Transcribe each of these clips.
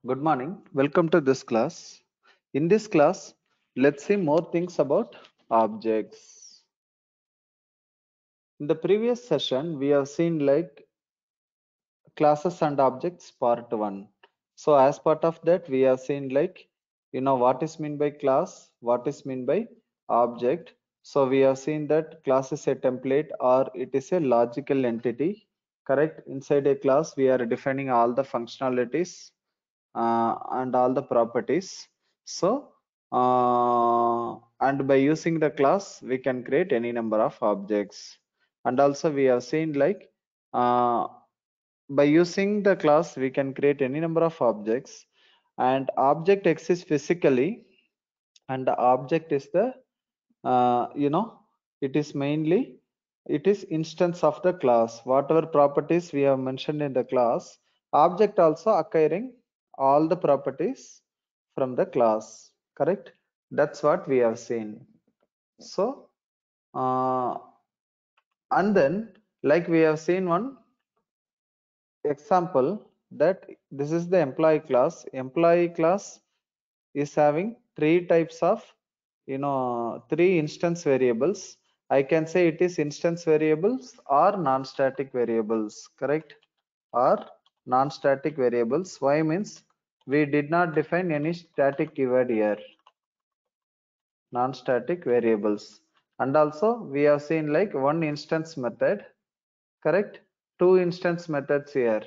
Good morning. Welcome to this class. In this class, let's see more things about objects. In the previous session, we have seen like classes and objects part 1. So as part of that, we have seen like what is mean by class, what is mean by object. So we have seen that class is a template or it is a logical entity. Correct? Inside a class, we are defining all the functionalities and all the properties. So and by using the class we can create any number of objects. And also we have seen like uh, by using the class we can create any number of objects, and object exists physically, and the object is the it is mainly it is instance of the class. Whatever properties we have mentioned in the class, object also acquiring all the properties from the class. Correct? That's what we have seen. So and then like we have seen one example that this is the employee class. Employee class is having three types of three instance variables. I can say it is instance variables or non-static variables. Correct? Or non-static variables. Why means we did not define any static keyword here. Non-static variables. And also we have seen like one instance method. Correct? Two instance methods here.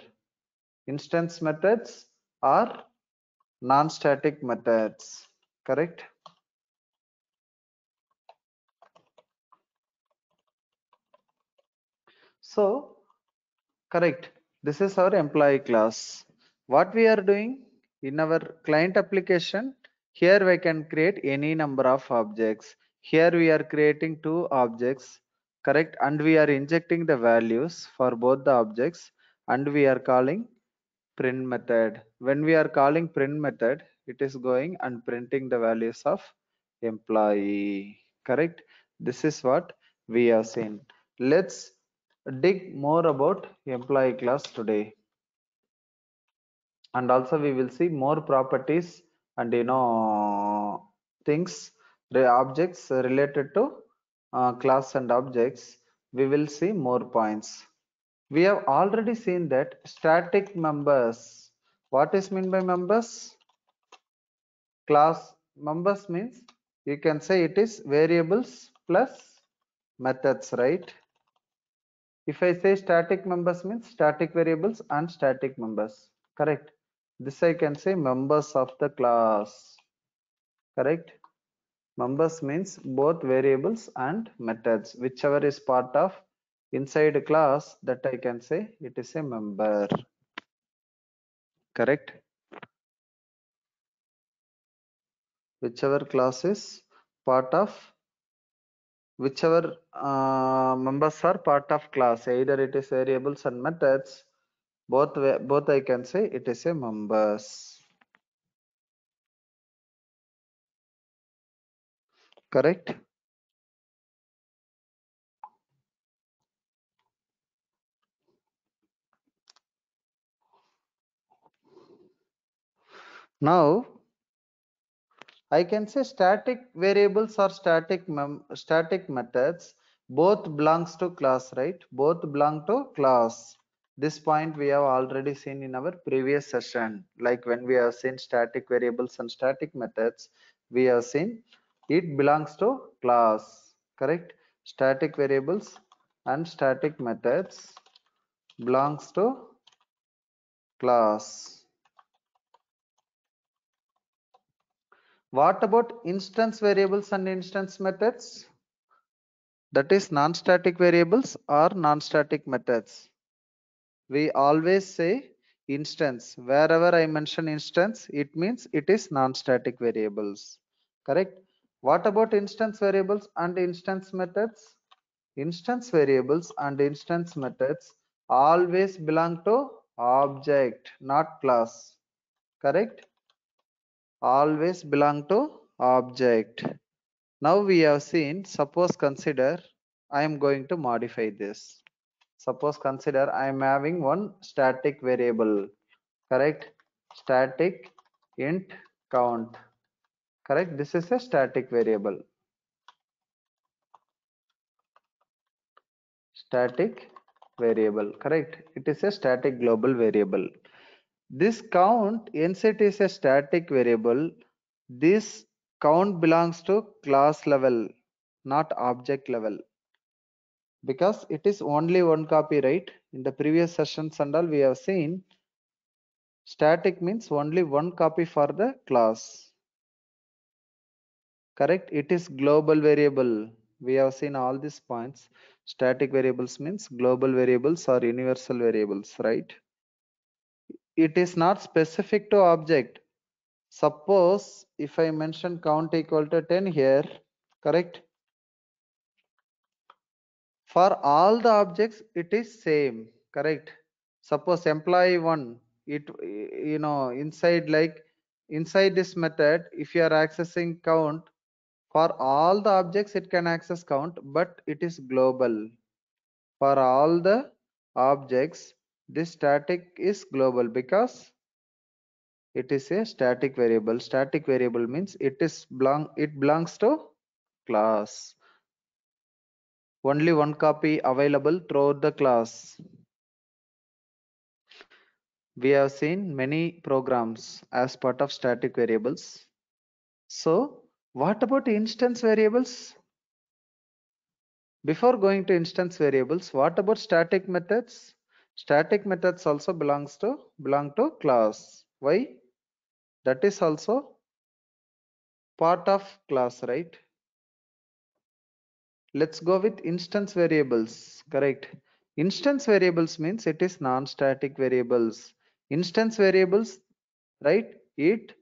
Instance methods are non-static methods. Correct? So correct, this is our employee class. What we are doing in our client application, here we can create any number of objects. Here we are creating two objects, correct, and we are injecting the values for both the objects, and we are calling print method. When we are calling print method, it is going and printing the values of employee. Correct? This is what we have seen. Let's dig more about employee class today. And also we will see more properties and things, the objects related to class and objects. We will see more points. We have already seen that static members. What is mean by members? Class members means you can say it is variables plus methods, right? If I say static members means static variables and static members. Correct? This I can say members of the class. Correct? Members means both variables and methods. Whichever is part of inside a class, that I can say it is a member. Correct? Whichever class is part of whichever members are part of class, either it is variables and methods, both I can say it is a members. Correct? Now I can say static variables or static methods both belongs to class, right? Both belong to class. This point we have already seen in our previous session. Like when we have seen static variables and static methods, we have seen it belongs to class. Correct? Static variables and static methods belongs to class. What about instance variables and instance methods? That is non-static variables or non-static methods. We always say instance. Wherever I mention instance, it means it is non-static variables. Correct? What about instance variables and instance methods? Instance variables and instance methods always belong to object, not class. Correct? Always belong to object. Now we have seen, suppose consider I am going to modify this. Suppose consider I am having one static variable. Correct? static int count. Correct? This is a static variable. Static variable. Correct? It is a static global variable. This count, since it is a static variable, this count belongs to class level, not object level, because it is only one copy, right? In the previous sessions and all, we have seen static means only one copy for the class. Correct? It is global variable. We have seen all these points. Static variables means global variables or universal variables, right? It is not specific to object. Suppose if I mention count equal to 10 here, correct? For all the objects, it is same, correct? Suppose employee one, it inside this method, if you are accessing count, for all the objects it can access count, but it is global. For all the objects, this static is global because it is a static variable. Static variable means it belongs to class. Only one copy available throughout the class. We have seen many programs as part of static variables. So what about instance variables? Before going to instance variables, what about static methods? Static methods also belong to class. Why? That is also part of class, right? Let's go with instance variables. Correct. Instance variables means it is non-static variables. Instance variables, right? It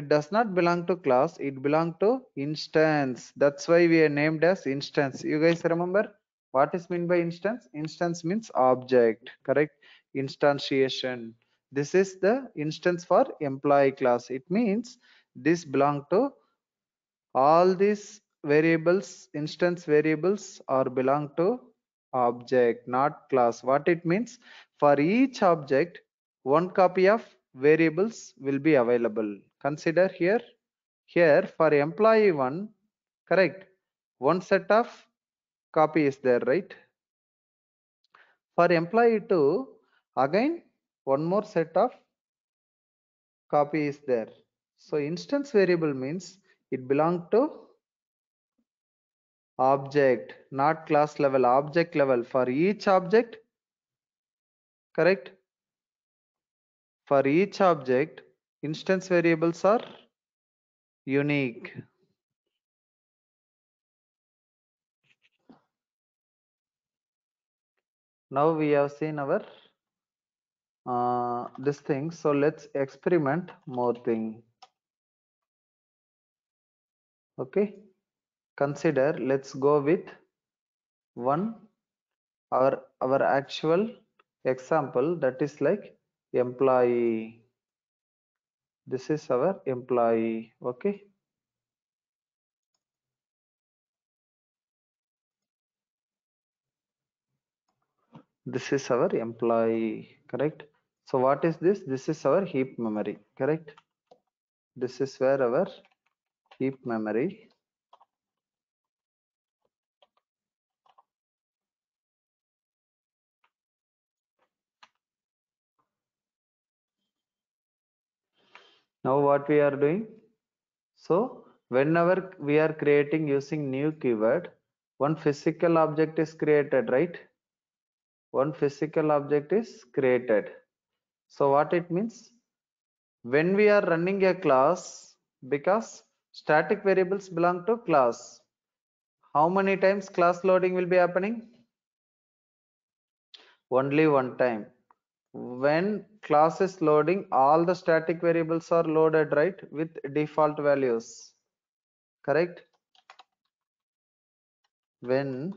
does not belong to class. It belong to instance. That's why we are named as instance. You guys remember what is meant by instance? Instance means object. Correct. Instantiation. This is the instance for employee class. It means this belong to all these variables, instance variables, are belong to object, not class. What it means? For each object, one copy of variables will be available. Consider here for employee one, correct? One set of copy is there, right? For employee two, again one more set of copy is there. So instance variable means it belong to object, not class level, object level. For each object, correct? For each object, instance variables are unique. Now we have seen our this thing, so let's experiment more thing. Okay, consider, let's go with one our actual example, that is like employee. This is our employee. Okay, this is our employee, correct? So what is this? This is our heap memory, correct? This is where our heap memory. Now what we are doing? So whenever we are creating using new keyword, one physical object is created, right? One physical object is created. So what it means? When we are running a class, because static variables belong to class, how many times class loading will be happening? Only one time. When class is loading, all the static variables are loaded, right, with default values, correct? When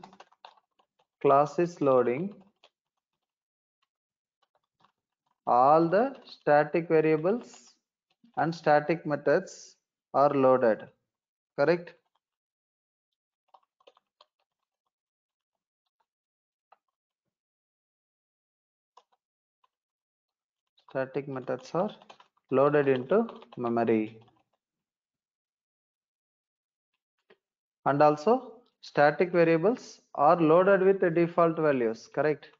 class is loading, all the static variables and static methods are loaded, correct? Static methods are loaded into memory. And also static variables are loaded with the default values, correct?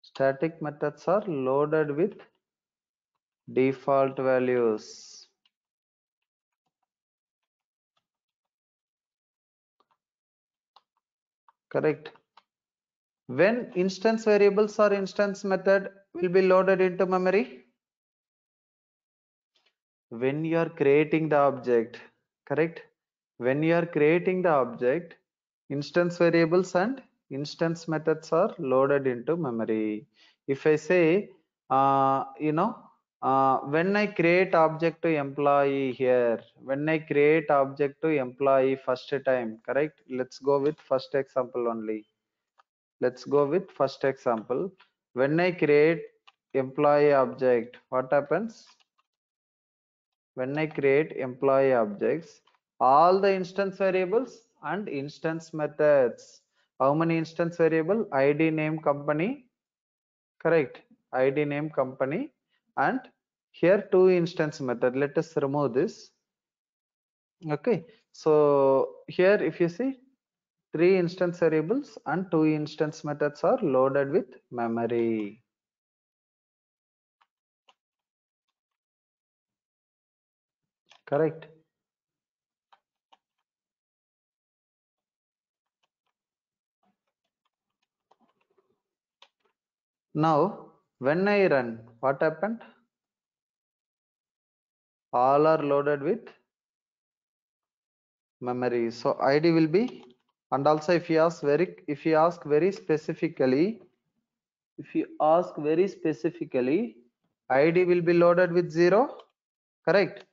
Static methods are loaded with default values. Correct. When instance variables or instance method will be loaded into memory? When you are creating the object, correct? When you are creating the object, instance variables and instance methods are loaded into memory. If I say, when I create object to employee here, when I create object to employee first time, correct? Let's go with first example only. Let's go with first example. When I create employee object, what happens? When I create employee objects, all the instance variables and instance methods. How many instance variable? ID, name, company. Correct. ID, name, company. And here two instance method. Let us remove this. Okay. So here if you see, three instance variables and two instance methods are loaded with memory. Correct. Now, when I run, what happened? All are loaded with memory. So ID will be, and also if you ask very specifically, ID will be loaded with 0. Correct.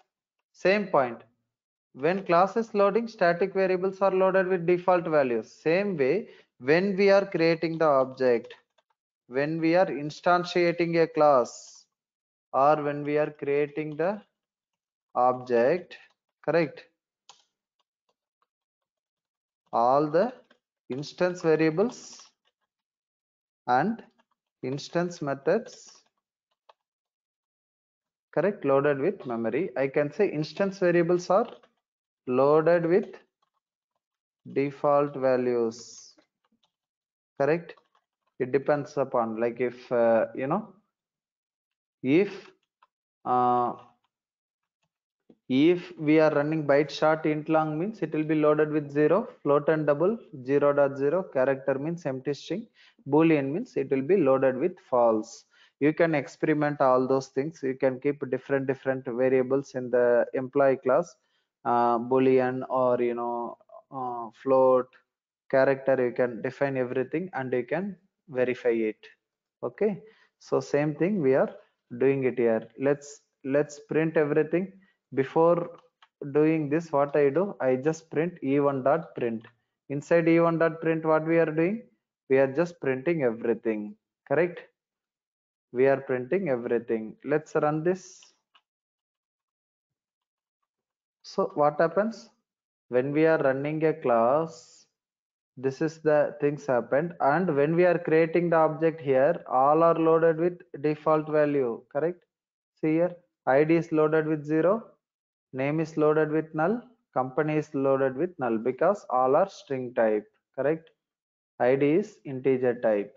Same point. When class is loading, static variables are loaded with default values. Same way, when we are creating the object, when we are instantiating a class, or when we are creating the object, correct, all the instance variables and instance methods, correct, loaded with memory. I can say instance variables are loaded with default values, correct. It depends upon, like, if if uh, if we are running byte short int long means it will be loaded with 0, float and double 0.0, character means empty string, boolean means it will be loaded with false. You can experiment all those things. You can keep different variables in the employee class, boolean or float, character. You can define everything and you can verify it. Okay, so same thing we are doing it here. Let's print everything. Before doing this, what I do, I just print e1 dot print. Inside e1 dot print, what we are doing, we are just printing everything. Correct. We are printing everything. Let's run this. So what happens when we are running a class? This is the things happened, and when we are creating the object here, all are loaded with default value. Correct. See here, ID is loaded with 0, name is loaded with null, company is loaded with null, because all are string type. Correct. ID is integer type.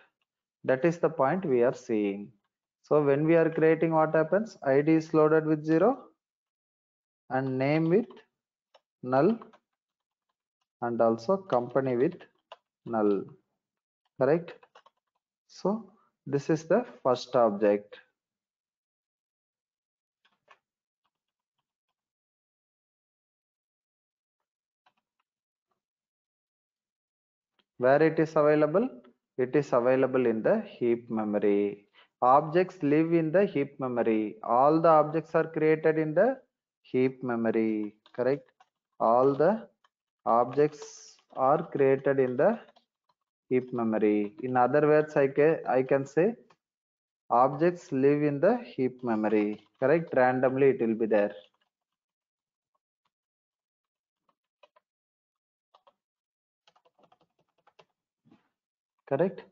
That is the point we are seeing. So when we are creating, what happens? ID is loaded with 0 and name with null, and also company with null. Correct. So this is the first object. Where it is available? It is available in the heap memory. Objects live in the heap memory. All the objects are created in the heap memory. Correct. All the objects are created in the heap memory. In other words, I can say objects live in the heap memory. Correct. Randomly it will be there. correct?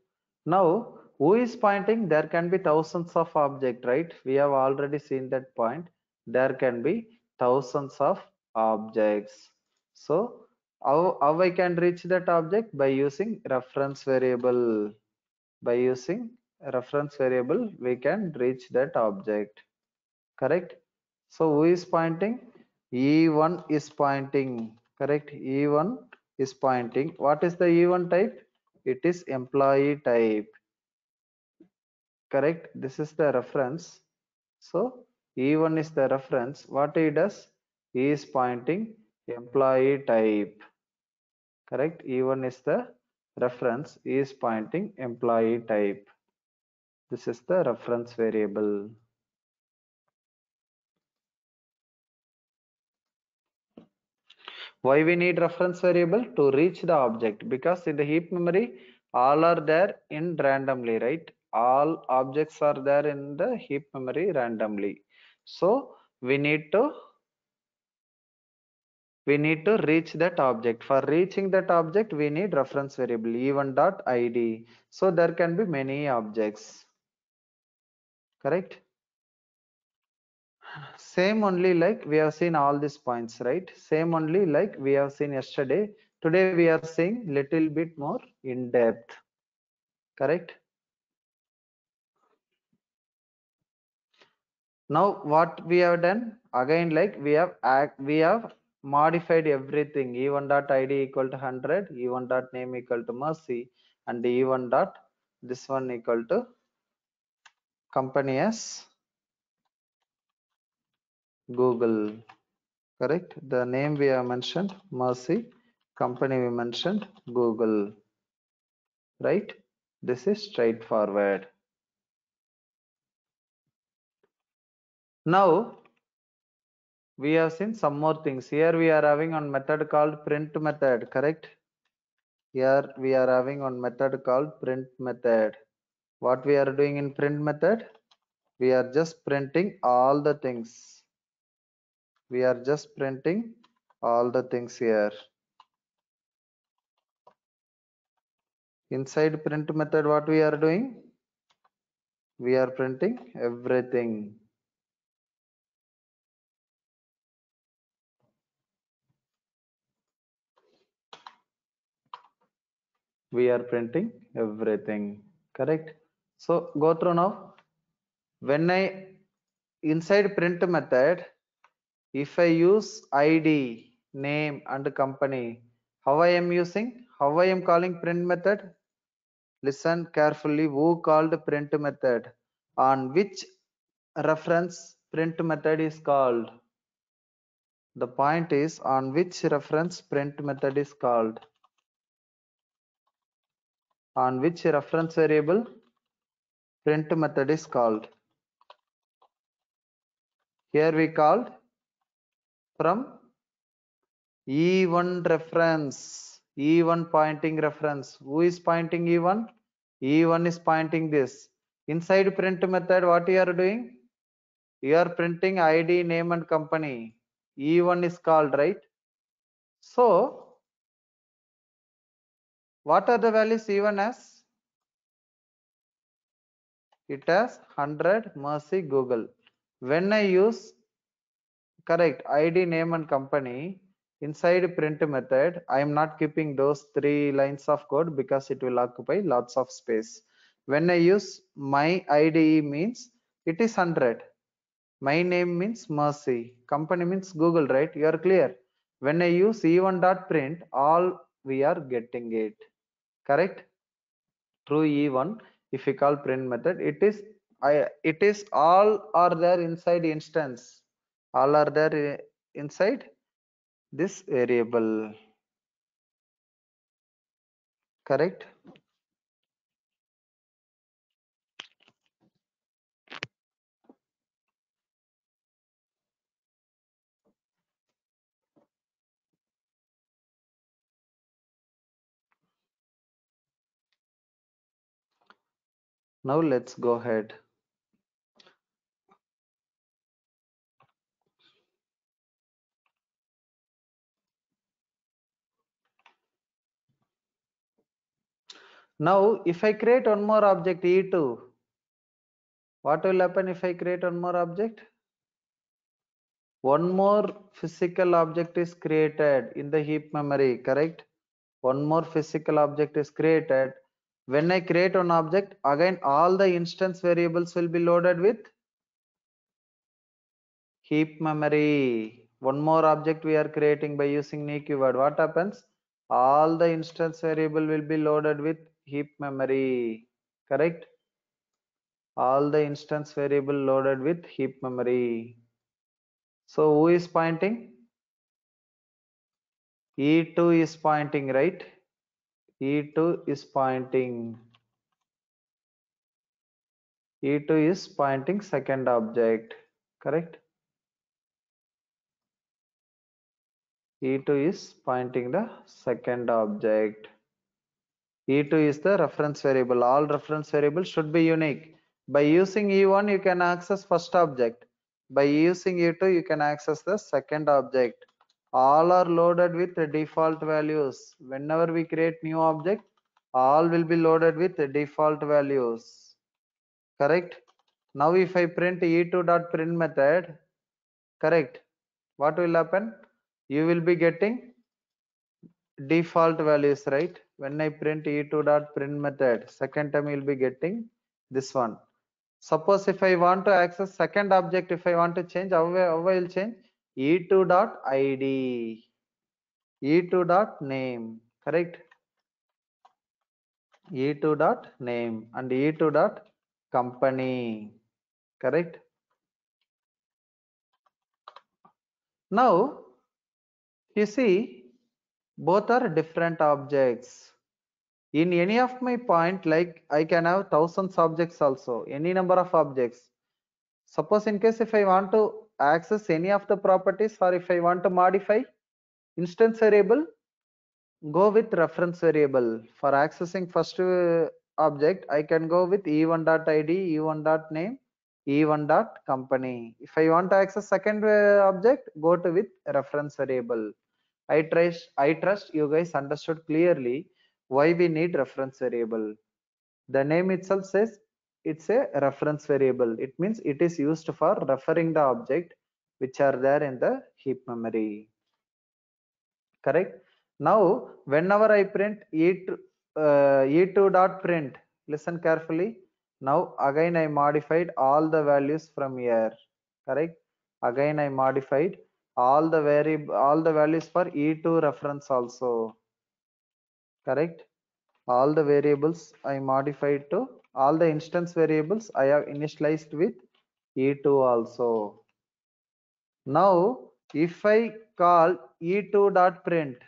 Now who is pointing? There can be thousands of object, right? We have already seen that point. There can be thousands of objects. So how I can reach that object? By using reference variable. By using reference variable we can reach that object, correct? So who is pointing? E1 is pointing, correct? E1 is pointing. What is the E1 type? It is employee type, correct? This is the reference. So E1 is the reference. What he does? He is pointing employee type, correct? E1 is the reference. He is pointing employee type. This is the reference variable. Why we need reference variable? To reach the object, because in the heap memory all are there in randomly, right? All objects are there in the heap memory randomly. So we need to reach that object. For reaching that object we need reference variable e1 dot id. So there can be many objects, correct? Same only like we have seen all these points, right? Same only like we have seen yesterday. Today we are seeing little bit more in depth, correct? Now what we have done again, like we have modified everything. E1 dot id equal to 100, E1 dot name equal to Mercy, and E1 dot this one equal to company as Google, correct? The name we have mentioned Mercy, company we mentioned Google, right? This is straightforward. Now we have seen some more things. Here we are having one method called print method, correct? Here we are having one method called print method. What we are doing in print method? We are just printing all the things. We are just printing all the things here. Inside print method, what we are doing? We are printing everything. We are printing everything, correct? So go through now. When I inside print method, if I use id, name and company, how I am using, how I am calling print method? Listen carefully. Who called print method? On which reference print method is called? The point is on which reference print method is called? On which reference variable print method is called? Here we called from E1 reference, E1 pointing reference. Who is pointing E1? E1 is pointing this. Inside print method, what you are doing? You are printing id, name and company. E1 is called, right? So what are the values E1 as? It has 100 Mercy Google. When I use, correct, id, name and company inside print method, I am not keeping those 3 lines of code because it will occupy lots of space. When I use my ide means it is 100, my name means Mercy, company means Google, right? You are clear? When I use e1 dot print, all we are getting it, correct? Through e1, if we call print method, it is all are there inside instance, all are there inside this variable, correct? Now let's go ahead. Now if I create one more object E2, what will happen if I create one more object? One more physical object is created in the heap memory, correct? One more physical object is created. When I create one object, again all the instance variables will be loaded with heap memory. One more object we are creating by using new keyword. What happens? All the instance variable will be loaded with heap memory, correct? All the instance variable loaded with heap memory. So who is pointing? E2 is pointing, right? E2 is pointing. E2 is pointing second object, correct? E2 is pointing the second object. E2 is the reference variable. All reference variables should be unique. By using E1, you can access first object. By using E2, you can access the second object. All are loaded with the default values. Whenever we create new object, all will be loaded with the default values. Correct? Now if I print E2.print method, correct? What will happen? You will be getting default values, right? When I print e2.print method, second time you'll be getting this one. Suppose if I want to access second object, if I want to change, how I will change? e2.id, e2.name, correct? e2.name and e2.company, correct? Now you see both are different objects. In any of my point, like I can have thousands objects also, any number of objects. Suppose in case if I want to access any of the properties, or if I want to modify instance variable, go with reference variable. For accessing first object, I can go with e1.id, e1.name, e1.company. If I want to access second object, go to with reference variable. I trust you guys understood clearly why we need reference variable. The name itself says it's a reference variable. It means it is used for referring the object which are there in the heap memory. Correct? Now, whenever I print e2.print, listen carefully. Now, again I modified all the values from here. Correct? Again I modified all the values for e2 reference also. Correct? All the variables I modified to all the instance variables I have initialized with e2 also. Now if I call e2.print,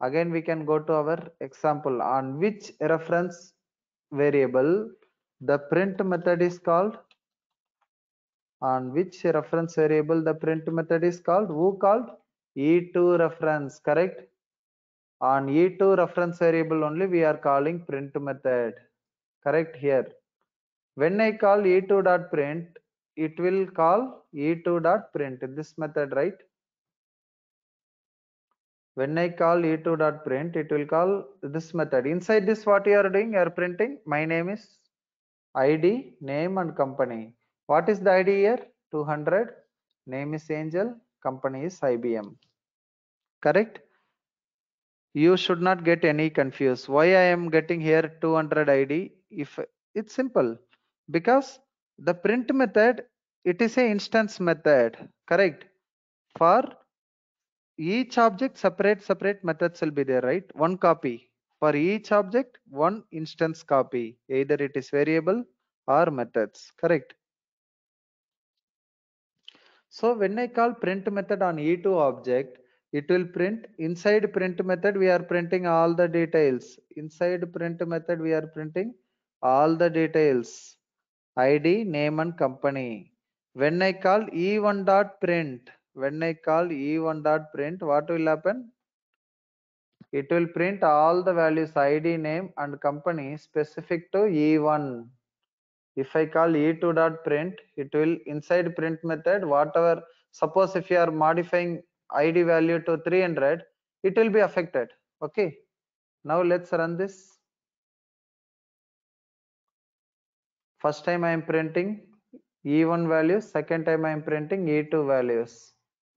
again we can go to our example on which reference variable the print method is called. On which reference variable the print method is called? Who called? e2 reference, correct? On e2 reference variable only we are calling print method, correct? Here when I call e2.print, it will call e2.print this method, right? When I call e2.print, it will call this method. Inside this, what you are doing? You are printing my name is id, name and company. What is the id here? 200. Name is Angel, company is IBM, correct? You should not get any confused. Why I am getting here 200 id? If it's simple, because the print method, it is a instance method, correct? For each object, separate methods will be there, right? One copy for each object, one instance copy, either it is variable or methods, correct? So when I call print method on e2 object, it will print. Inside print method we are printing all the details. Inside print method we are printing all the details, id, name and company. When I call e1.print, when I call e1.print, what will happen? It will print all the values id, name and company specific to e1. If I call e2.print, it will inside print method whatever. Suppose if you are modifying id value to 300, it will be affected. Okay, now let's run this. First time I am printing E1 values, second time I am printing E2 values.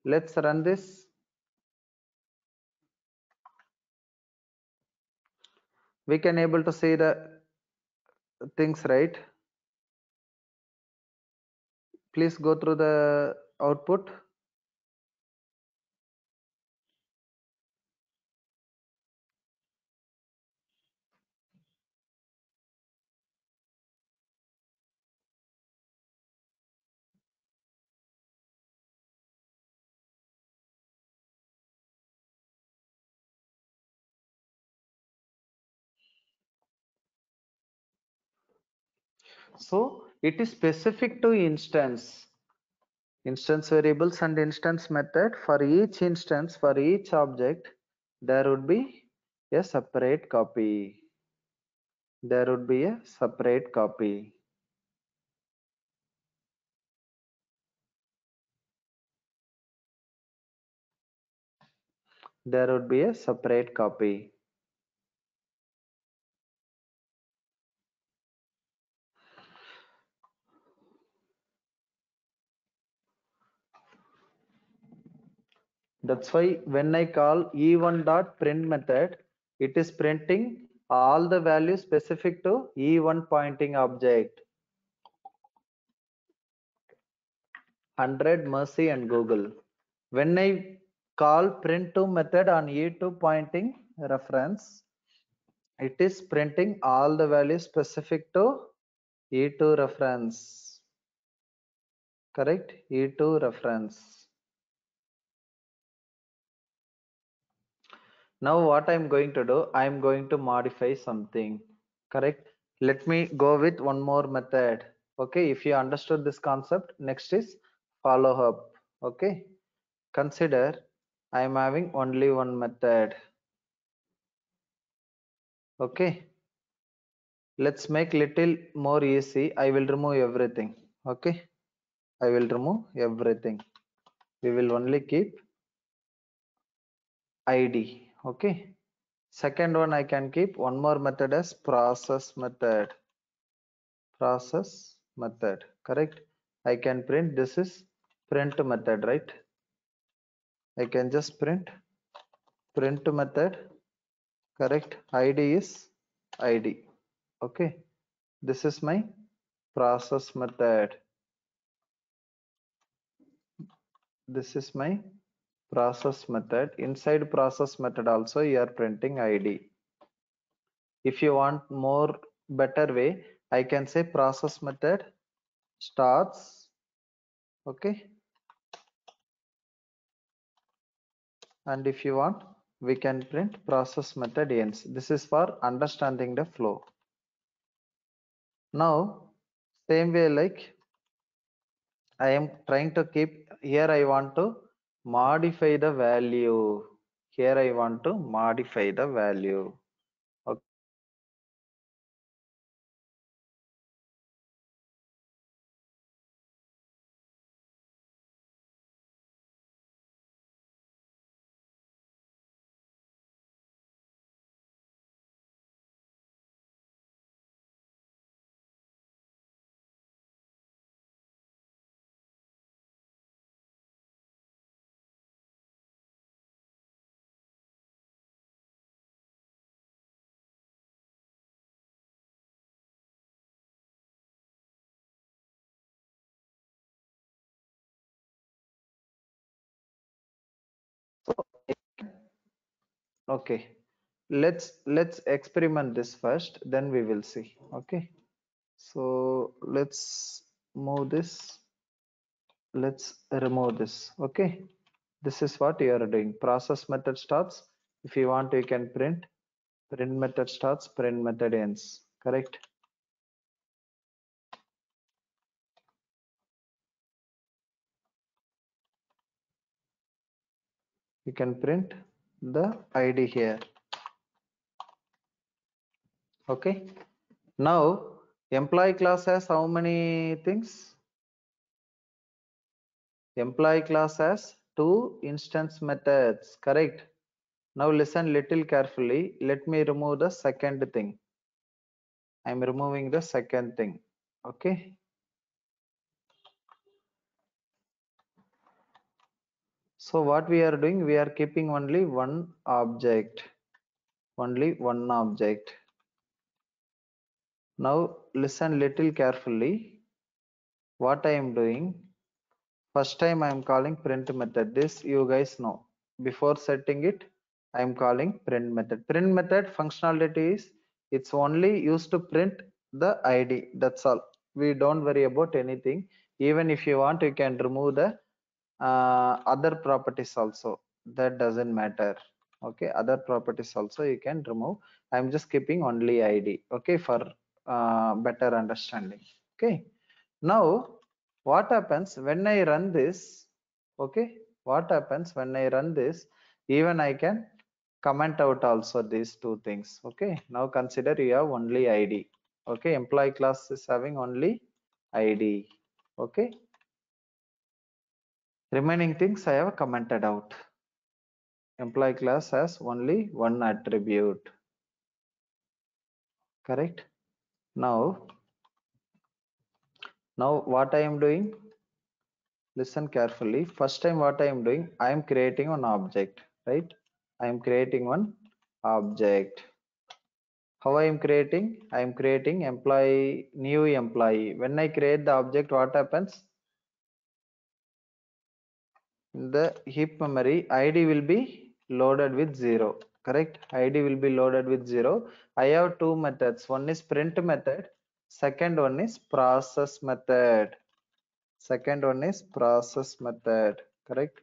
Let's run this. We can able to see the things, right? Please go through the output. So it is specific to instance variables and instance method. For each instance, for each object, there would be a separate copy. There would be a separate copy. There would be a separate copy. That's why when I call e1.print method, it is printing all the values specific to e1 pointing object. 100 Mercy and Google. When I call print2 method on e2 pointing reference, it is printing all the values specific to e2 reference. Correct? E2 reference. Now what I'm going to do, I'm going to modify something. Correct? Let me go with one more method. Okay, if you understood this concept, next is follow up. Okay, consider I am having only one method. Okay, let's make little more easy. I will remove everything. Okay, I will remove everything. We will only keep id. Okay, second one I can keep one more method as process method. Process method. Correct? I can print, this is print method, right? I can just print method. Correct? id is id. Okay, this is my process method. This is my process method. Inside process method also you are printing id. If you want more better way, I can say process method starts. Okay, and if you want, we can print process method ends. This is for understanding the flow. Now same way, like I am trying to keep here, I want to modify the value. Here I want to modify the value. Okay. Okay, let's experiment this first, then we will see. Okay, so let's move this, let's remove this. Okay, this is what you are doing. Process method starts. If you want, you can print method starts, print method ends. Correct? You can print the id here. Okay, now employee class has how many things? Employee class has two instance methods. Correct? Now listen little carefully. Let me remove the second thing. I'm removing the second thing. Okay. So what we are doing, we are keeping only one object. Only one object. Now listen little carefully. What I am doing, first time I am calling print method. This you guys know. Before setting it, I am calling print method. Print method functionality is it's only used to print the ID. That's all. We don't worry about anything. Even if you want, you can remove the other properties also. That doesn't matter. Okay, other properties also you can remove. I'm just keeping only ID. Okay, for better understanding. Okay. Now, what happens when I run this? Okay, what happens when I run this? Even I can comment out also these two things. Okay, now consider you have only ID. Okay, employee class is having only ID. Okay, remaining things I have commented out. Employee class has only one attribute. Correct. Now what I am doing? Listen carefully. First time what I am doing, I am creating one object, right? I am creating one object. How I am creating? I am creating employee, new employee. When I create the object, what happens? In the heap memory, ID will be loaded with 0. Correct? ID will be loaded with 0. I have two methods. One is print method. Second one is process method. Second one is process method. Correct?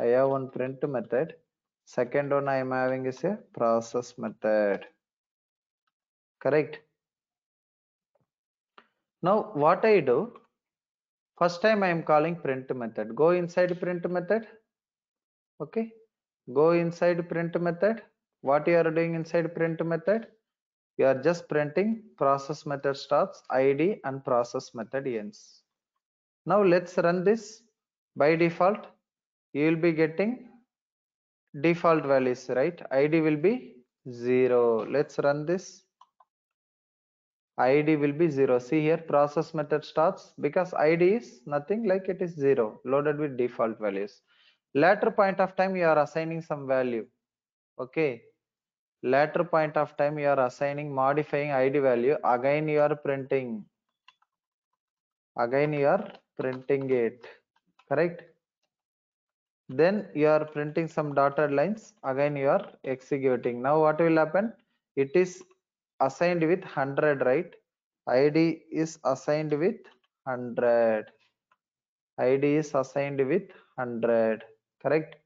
I have one print method. Second one I am having is a process method. Correct? Now what I do? First time I am calling print method. Go inside print method. Okay. Go inside print method. What you are doing inside print method? You are just printing process method starts, ID and process method ends. Now let's run this. By default, you will be getting default values, right? ID will be 0. Let's run this. ID will be 0. See here, process method starts because ID is nothing, like it is 0, loaded with default values. Later point of time, you are assigning some value. Okay. Later point of time, you are assigning, modifying ID value. Again, you are printing. Again, you are printing it. Correct? Then you are printing some dotted lines. Again, you are executing. Now, what will happen? It is assigned with 100, right? ID is assigned with 100. ID is assigned with 100. Correct?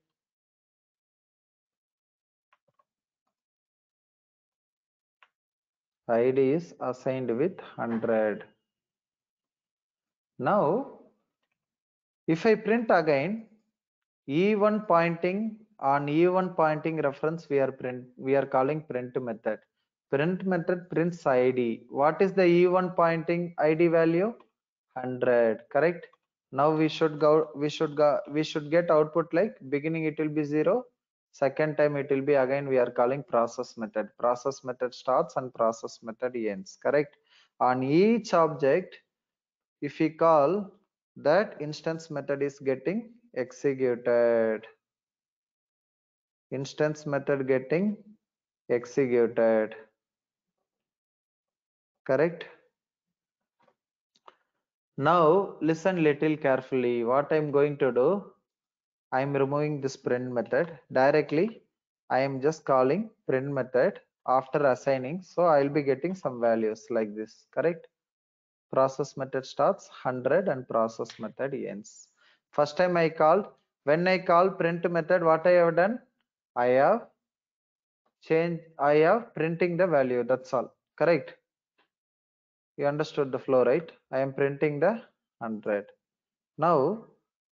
ID is assigned with 100. Now, if I print again, E1 pointing on E1 pointing reference, we are calling print method. Print method prints ID. What is the E1 pointing ID value? 100. Correct? Now we should get output like beginning it will be 0. Second time it will be again we are calling process method. Process method starts and process method ends. Correct? On each object, if we call, that instance method is getting executed. Instance method getting executed. Correct? Now listen little carefully. What I'm going to do, I'm removing this print method directly. I am just calling print method after assigning. So I'll be getting some values like this. Correct? Process method starts 100 and process method ends. First time I called, when I call print method, what I have done? I have printing the value. That's all. Correct? You understood the flow, right? I am printing the 100. Now,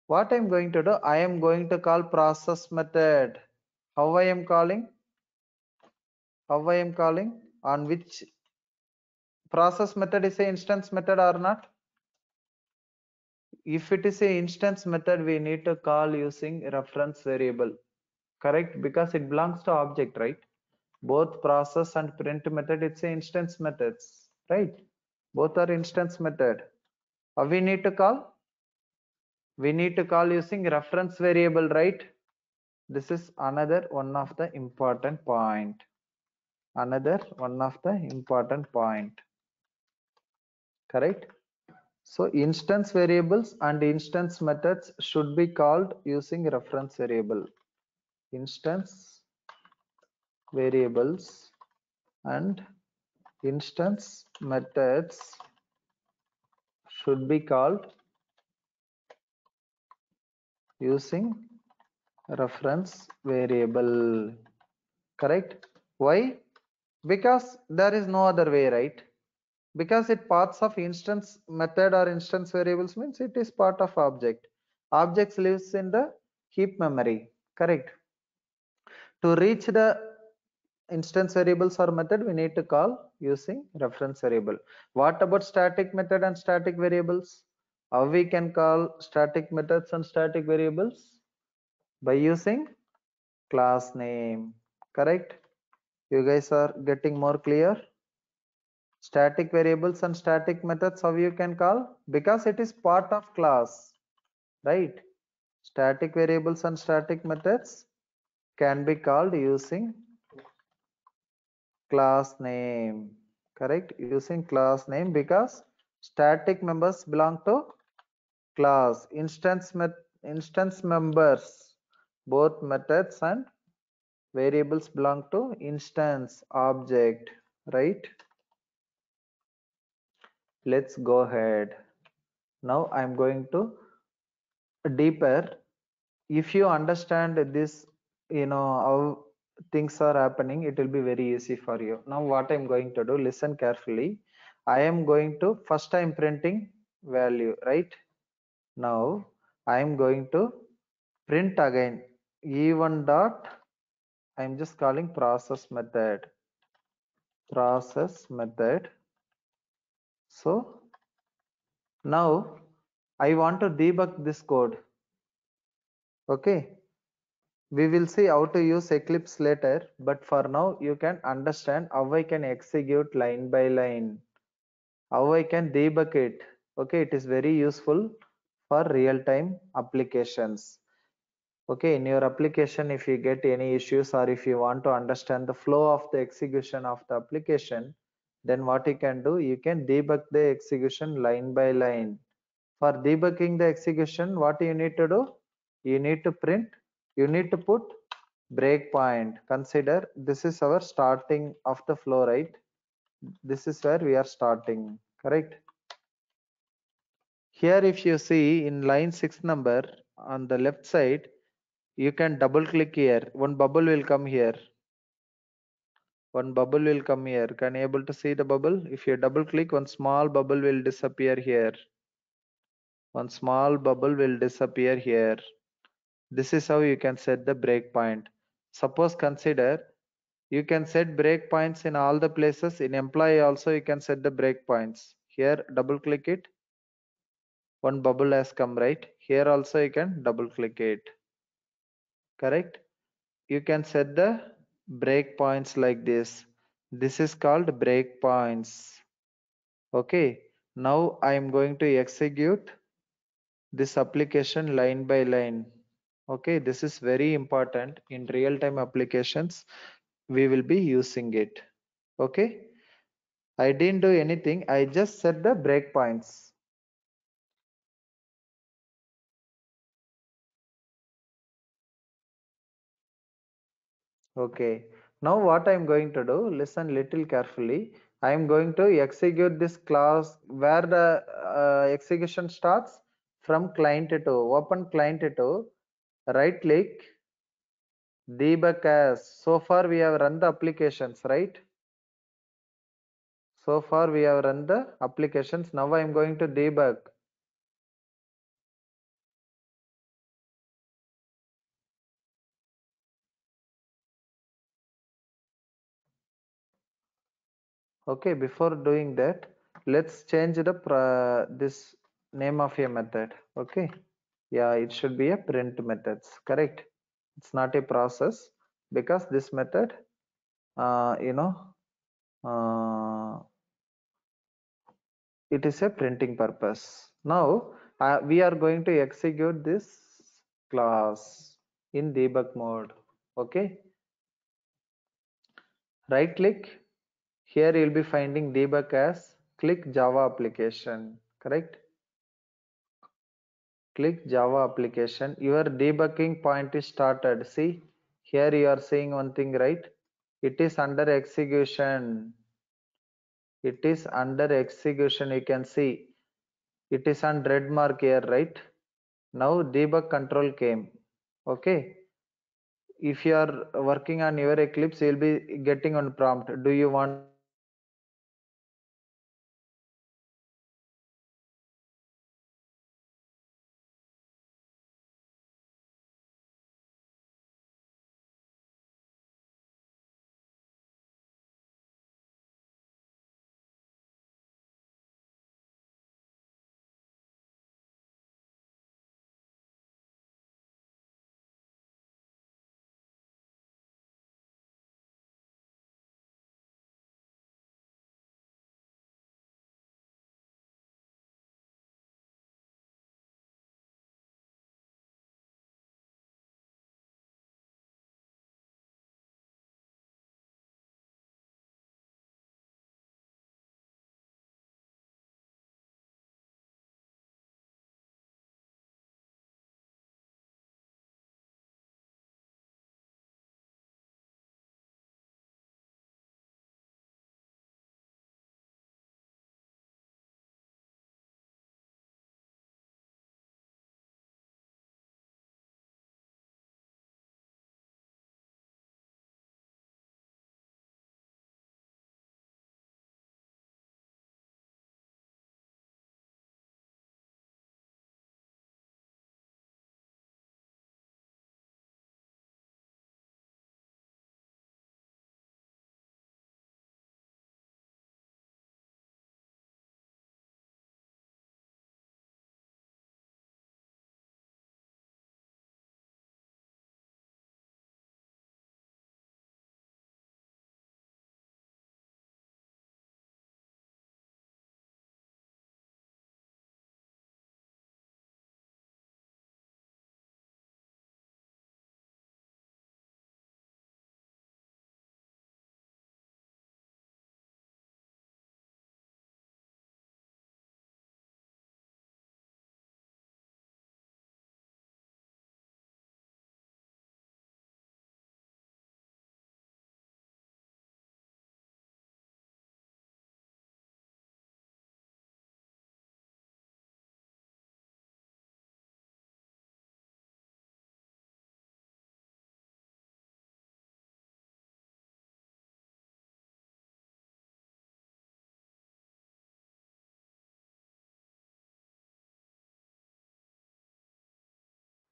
what I am going to do? I am going to call process method. How I am calling? How I am calling? On which process method is a instance method or not? If it is a instance method, we need to call using reference variable. Correct? Because it belongs to object, right? Both process and print method, it's a instance methods, right? Both are instance method. We need to call? We need to call using reference variable, right? This is another one of the important point. Another one of the important point. Correct? So instance variables and instance methods should be called using reference variable. Instance variables and instance methods should be called using reference variable. Correct? Why? Because there is no other way, right? Because it parts of instance method or instance variables means it is part of object. Objects lives in the heap memory. Correct? To reach the instance variables or method, we need to call using reference variable. What about static method and static variables? How we can call static methods and static variables? By using class name. Correct? You guys are getting more clear? Static variables and static methods, how you can call? Because it is part of class, right? Static variables and static methods can be called using class name. Correct? Using class name because static members belong to class. Instance members, both methods and variables belong to instance object, right? Let's go ahead. Now I'm going to deeper. If you understand this, how things are happening, it will be very easy for you. Now what I'm going to do, listen carefully. I am going to first I'm printing value, right? Now I am going to print again e1 dot, I'm just calling process method. So now I want to debug this code. Okay, we will see how to use Eclipse later, but for now you can understand how I can execute line by line, how I can debug it. Okay, it is very useful for real-time applications. Okay, in your application, if you get any issues or if you want to understand the flow of the execution of the application, then what you can do, you can debug the execution line by line. For debugging the execution, what you need to do? You need to print, you need to put breakpoint. Consider this is our starting of the flow, right? This is where we are starting, correct? Here if you see in line 6 number on the left side, you can double click here, one bubble will come here. One bubble will come here. Can you able to see the bubble? If you double click, one small bubble will disappear here. One small bubble will disappear here. This is how you can set the breakpoint. Suppose consider you can set breakpoints in all the places. In employee also you can set the breakpoints. Here double click it. One bubble has come, right? Here also you can double click it. Correct? You can set the breakpoints like this. This is called breakpoints. Okay. Now I am going to execute this application line by line. Okay, this is very important in real-time applications. We will be using it. Okay, I didn't do anything, I just set the breakpoints. Okay, now what I'm going to do, listen little carefully. I am going to execute this class where the execution starts from client to open client to right click debug as. So far we have run the applications, right? So far we have run the applications. Now I am going to debug. Okay, before doing that, let's change the this name of a method. Okay, yeah, it should be a print methods. Correct. It's not a process because this method, uh, you know, uh, it is a printing purpose. Now we are going to execute this class in debug mode. Okay, right click. Here you'll be finding debug as click Java application, correct? Click Java application. Your debugging point is started. See, here you are seeing one thing, right? It is under execution. It is under execution. You can see it is on red mark here, right? Now debug control came. Okay. If you are working on your Eclipse, you'll be getting on prompt. Do you want to run this debug control? Yes or no?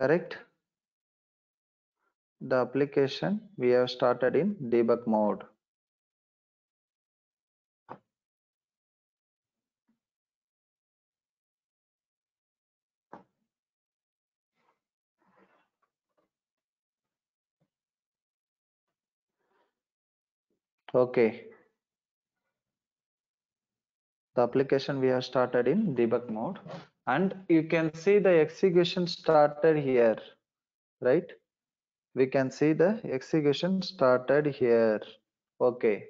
Correct? The application we have started in debug mode. Okay, the application we have started in debug mode, and you can see the execution started here, right? We can see the execution started here. Okay,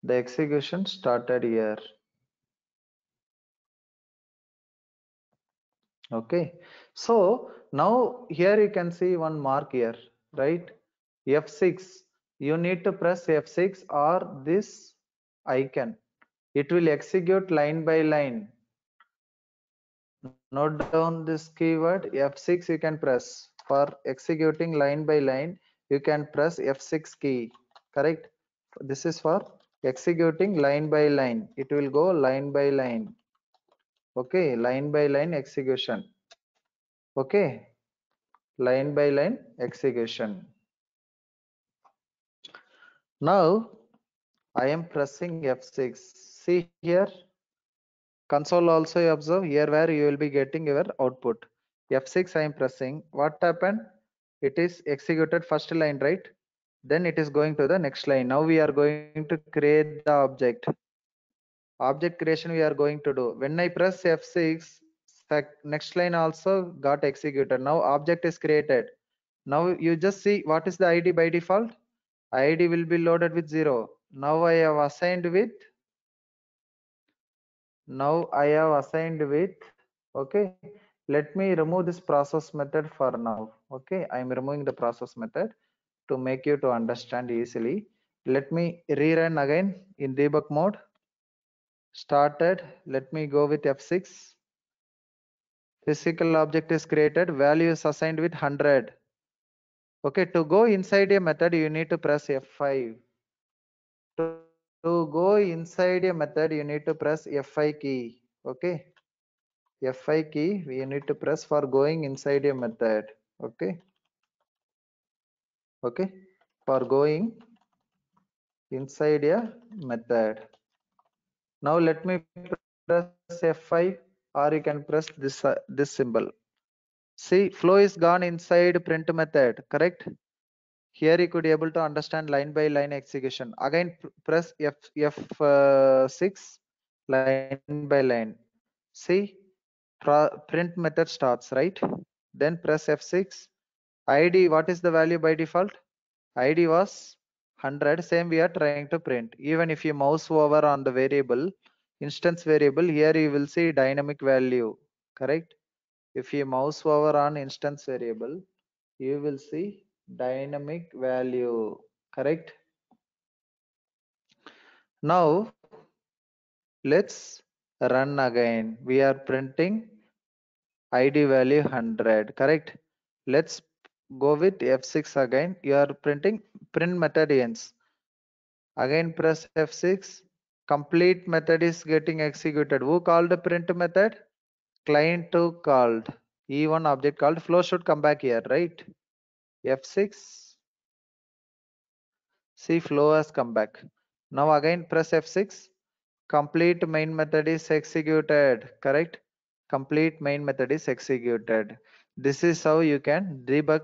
the execution started here. Okay, so now here you can see one mark here, right? F6. You need to press F6 or this icon. It will execute line by line. Note down this keyword F6 you can press. For executing line by line, you can press F6 key. Correct? This is for executing line by line. It will go line by line. Okay, line by line execution. Okay, line by line execution. Now I am pressing F6. See here, console also you observe here where you will be getting your output. F6 I am pressing. What happened? It is executed first line, right? Then it is going to the next line. Now we are going to create the object. Object creation we are going to do. When I press F6, next line also got executed. Now object is created. Now you just see what is the ID by default. ID will be loaded with 0. Now I have assigned with, okay, let me remove this process method for now. Okay, I am removing the process method to make you to understand easily. Let me rerun again in debug mode. Started. Let me go with F6. Physical object is created. Value is assigned with 100. Okay, to go inside a method, you need to press F5. To go inside a method, you need to press F5 key. Okay, F5 key we need to press for going inside a method. Okay, okay, for going inside a method. Now let me press F5, or you can press this symbol. See, flow is gone inside print method, correct? Here you could able to understand line by line execution. Again press F6 line by line. See, print method starts, right? Then press F6. ID, what is the value by default? ID was 100. Same we are trying to print. Even if you mouse over on the variable, instance variable, here you will see dynamic value, correct? If you mouse over on instance variable, you will see dynamic value, correct? Now let's run again. We are printing ID value 100, correct? Let's go with F6 again. You are printing print method ends. Again press F6. Complete method is getting executed. Who called the print method? Client 2 called. E1 object called. Flow should come back here, right? F6. See, flow has come back. Now again press F6. Complete main method is executed, correct? Complete main method is executed. This is how you can debug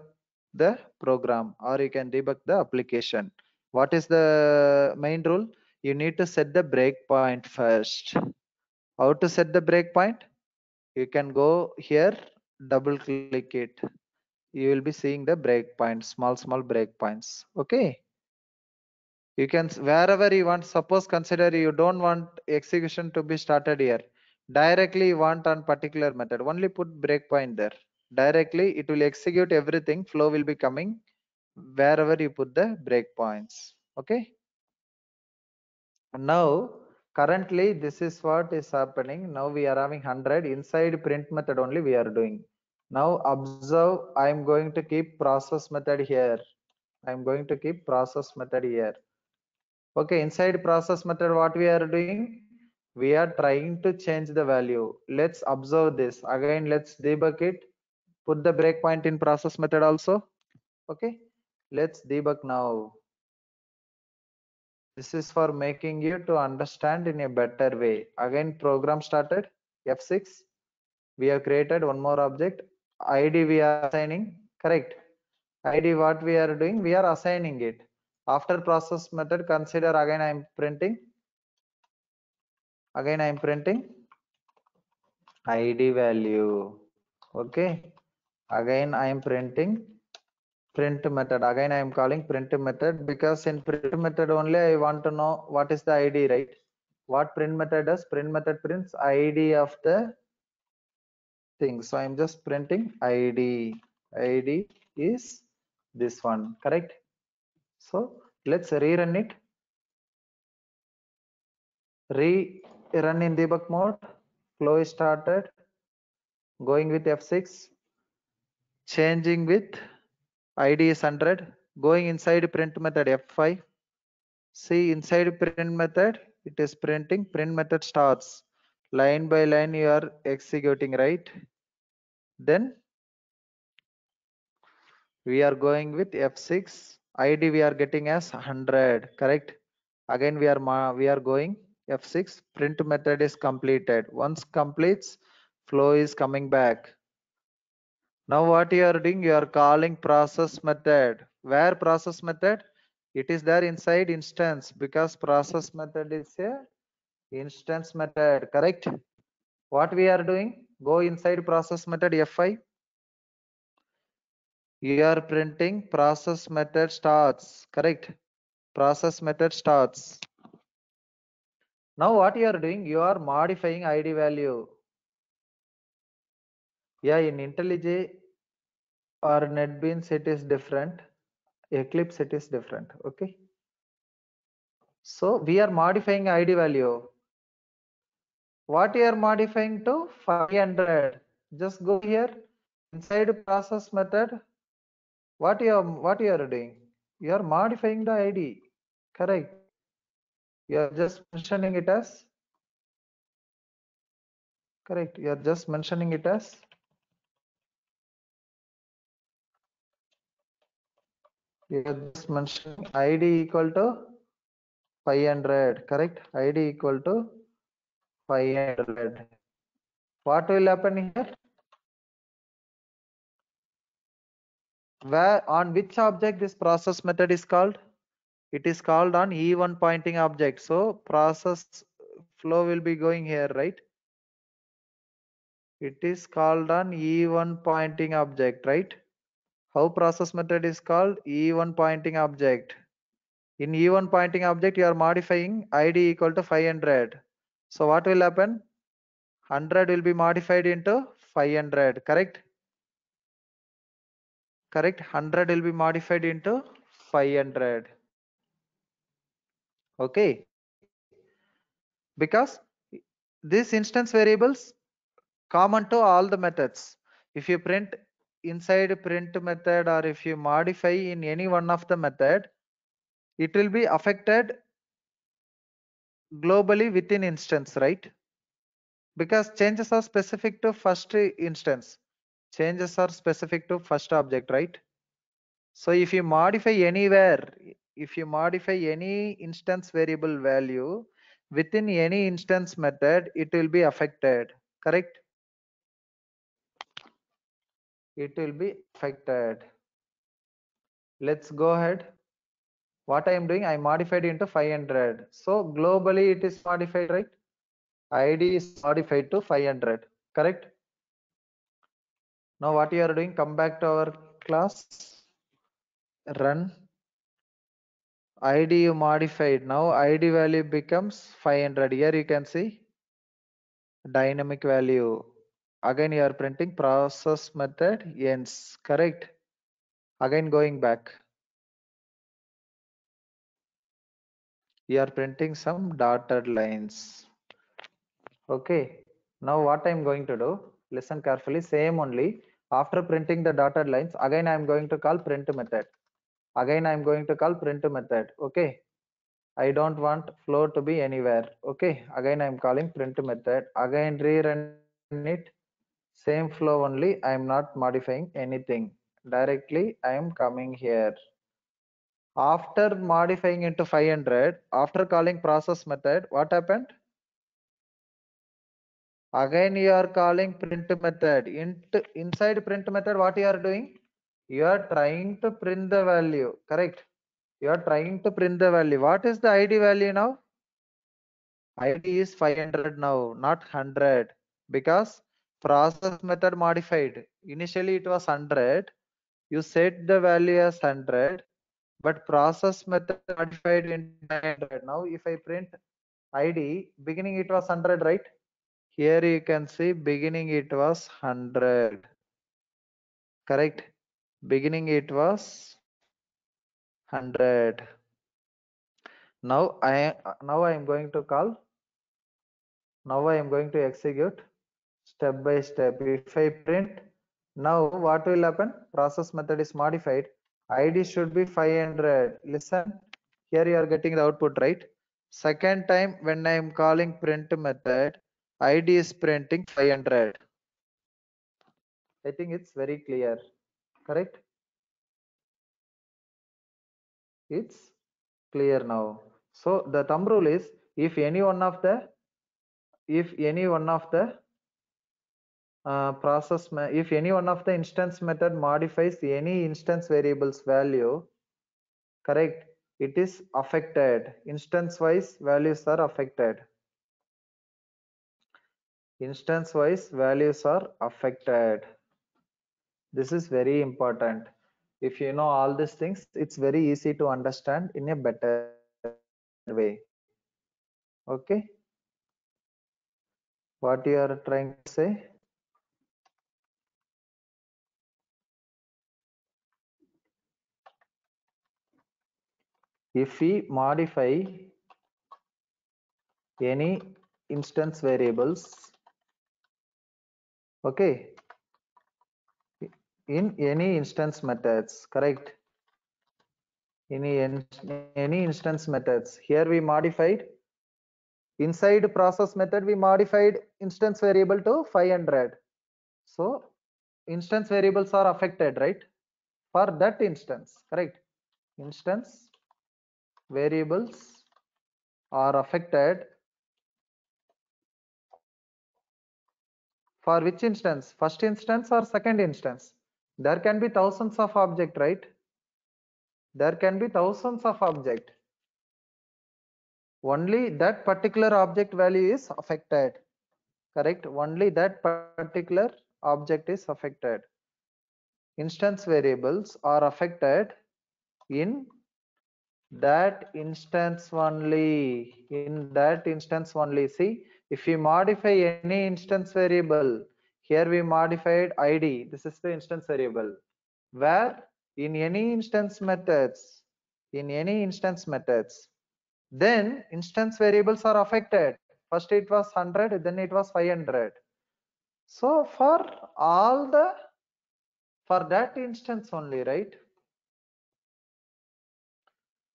the program, or you can debug the application. What is the main rule? You need to set the breakpoint first. How to set the breakpoint? You can go here, double click it. You will be seeing the breakpoints, small breakpoints. Okay. You can, wherever you want, suppose consider you don't want execution to be started here. Directly you want on particular method. Only put breakpoint there. Directly it will execute everything. Flow will be coming wherever you put the breakpoints. Okay. Now currently this is what is happening. Now we are having 100 inside print method only we are doing. Now observe, I am going to keep process method here. I am going to keep process method here. Okay, inside process method what we are doing? We are trying to change the value. Let's observe this. Again, let's debug it. Put the breakpoint in process method also. Okay, let's debug now. This is for making you to understand in a better way. Again, program started. F6. We have created one more object. ID we are assigning. Correct. ID what we are doing? We are assigning it. After process method, consider again I am printing. Again I am printing ID value. Okay. Again I am printing print method. Again I am calling print method, because in print method only I want to know what is the ID, right? What print method does? Print method prints ID of the thing. So I am just printing ID. ID is this one, correct? So let's rerun it. Rerun in debug mode. Flow is started. Going with F6. Changing with ID is 100. Going inside print method F5. See, inside print method, it is printing. Print method starts. Line by line you are executing, right? Then we are going with F6. ID we are getting as 100, correct? Again we are going F6. Print method is completed. Once completes, flow is coming back. Now what you are doing? You are calling process method. Where process method? It is there inside instance, because process method is a Instance method, correct? What we are doing? Go inside process method F5. You are printing process method starts, correct? Process method starts. Now what you are doing? You are modifying ID value. Yeah, in IntelliJ or NetBeans it is different. Eclipse it is different. Okay. So we are modifying ID value. What you are modifying to 500? Just go here inside process method. What you are doing? You are modifying the ID. Correct. You are just mentioning it as correct. You are just mentioning it as you are just mentioning ID equal to 500. Correct. ID equal to 500. What will happen here? Where on which object this process method is called? It is called on E1 pointing object. So process flow will be going here, right? It is called on E1 pointing object, right? How process method is called? E1 pointing object. In E1 pointing object, you are modifying ID equal to 500. So what will happen? 100 will be modified into 500, correct? Correct. 100 will be modified into 500. Okay. Because these instance variables common to all the methods. If you print inside print method or if you modify in any one of the method, it will be affected globally within instance, right? Because changes are specific to first instance. Changes are specific to first object, right? So if you modify anywhere, if you modify any instance variable value within any instance method, it will be affected, correct? It will be affected. Let's go ahead. What I am doing, I modified into 500. So globally it is modified, right? ID is modified to 500, correct? Now what you are doing, come back to our class, run. ID you modified. Now ID value becomes 500. Here you can see dynamic value. Again you are printing process method ends, correct? Again going back. You are printing some dotted lines. Okay. Now what I'm going to do, listen carefully, same only. After printing the dotted lines, again I'm going to call print method. Again I'm going to call print method. Okay. I don't want flow to be anywhere. Okay. Again I'm calling print method. Again rerun it. Same flow only. I'm not modifying anything. Directly I am coming here. After modifying into 500, after calling process method, what happened? Again you are calling print method. Inside print method, what you are doing? You are trying to print the value, correct? You are trying to print the value. What is the ID value now? ID is 500 now, not 100, because process method modified. Initially it was 100. You set the value as 100, but process method modified into 500. Now if I print ID, beginning it was 100, right? Here you can see beginning it was 100, correct? Beginning it was 100. Now I am going to call. Now I am going to execute step by step. If I print now, what will happen? Process method is modified. ID should be 500. Listen, here you are getting the output, right? Second time when I am calling print method, ID is printing 500. I think it's very clear, correct? It's clear now. So the thumb rule is if any one of the if any one of the instance method modifies any instance variables value, correct, it is affected. Instance wise values are affected. Instance wise values are affected. This is very important. If you know all these things, it's very easy to understand in a better way. Okay, what you are trying to say? If we modify any instance variables, okay, in any instance methods, correct? In any instance methods, here we modified inside process method, we modified instance variable to 500. So instance variables are affected, right? For that instance, correct? Instance variables are affected for which instance? First instance or second instance? There can be thousands of object, right? There can be thousands of object. Only that particular object value is affected, correct? Only that particular object is affected. Instance variables are affected in that instance only. In that instance only. See, if we modify any instance variable, here we modified id. This is the instance variable. Where in any instance methods, then instance variables are affected. First it was 100, then it was 500. So for that instance only, right?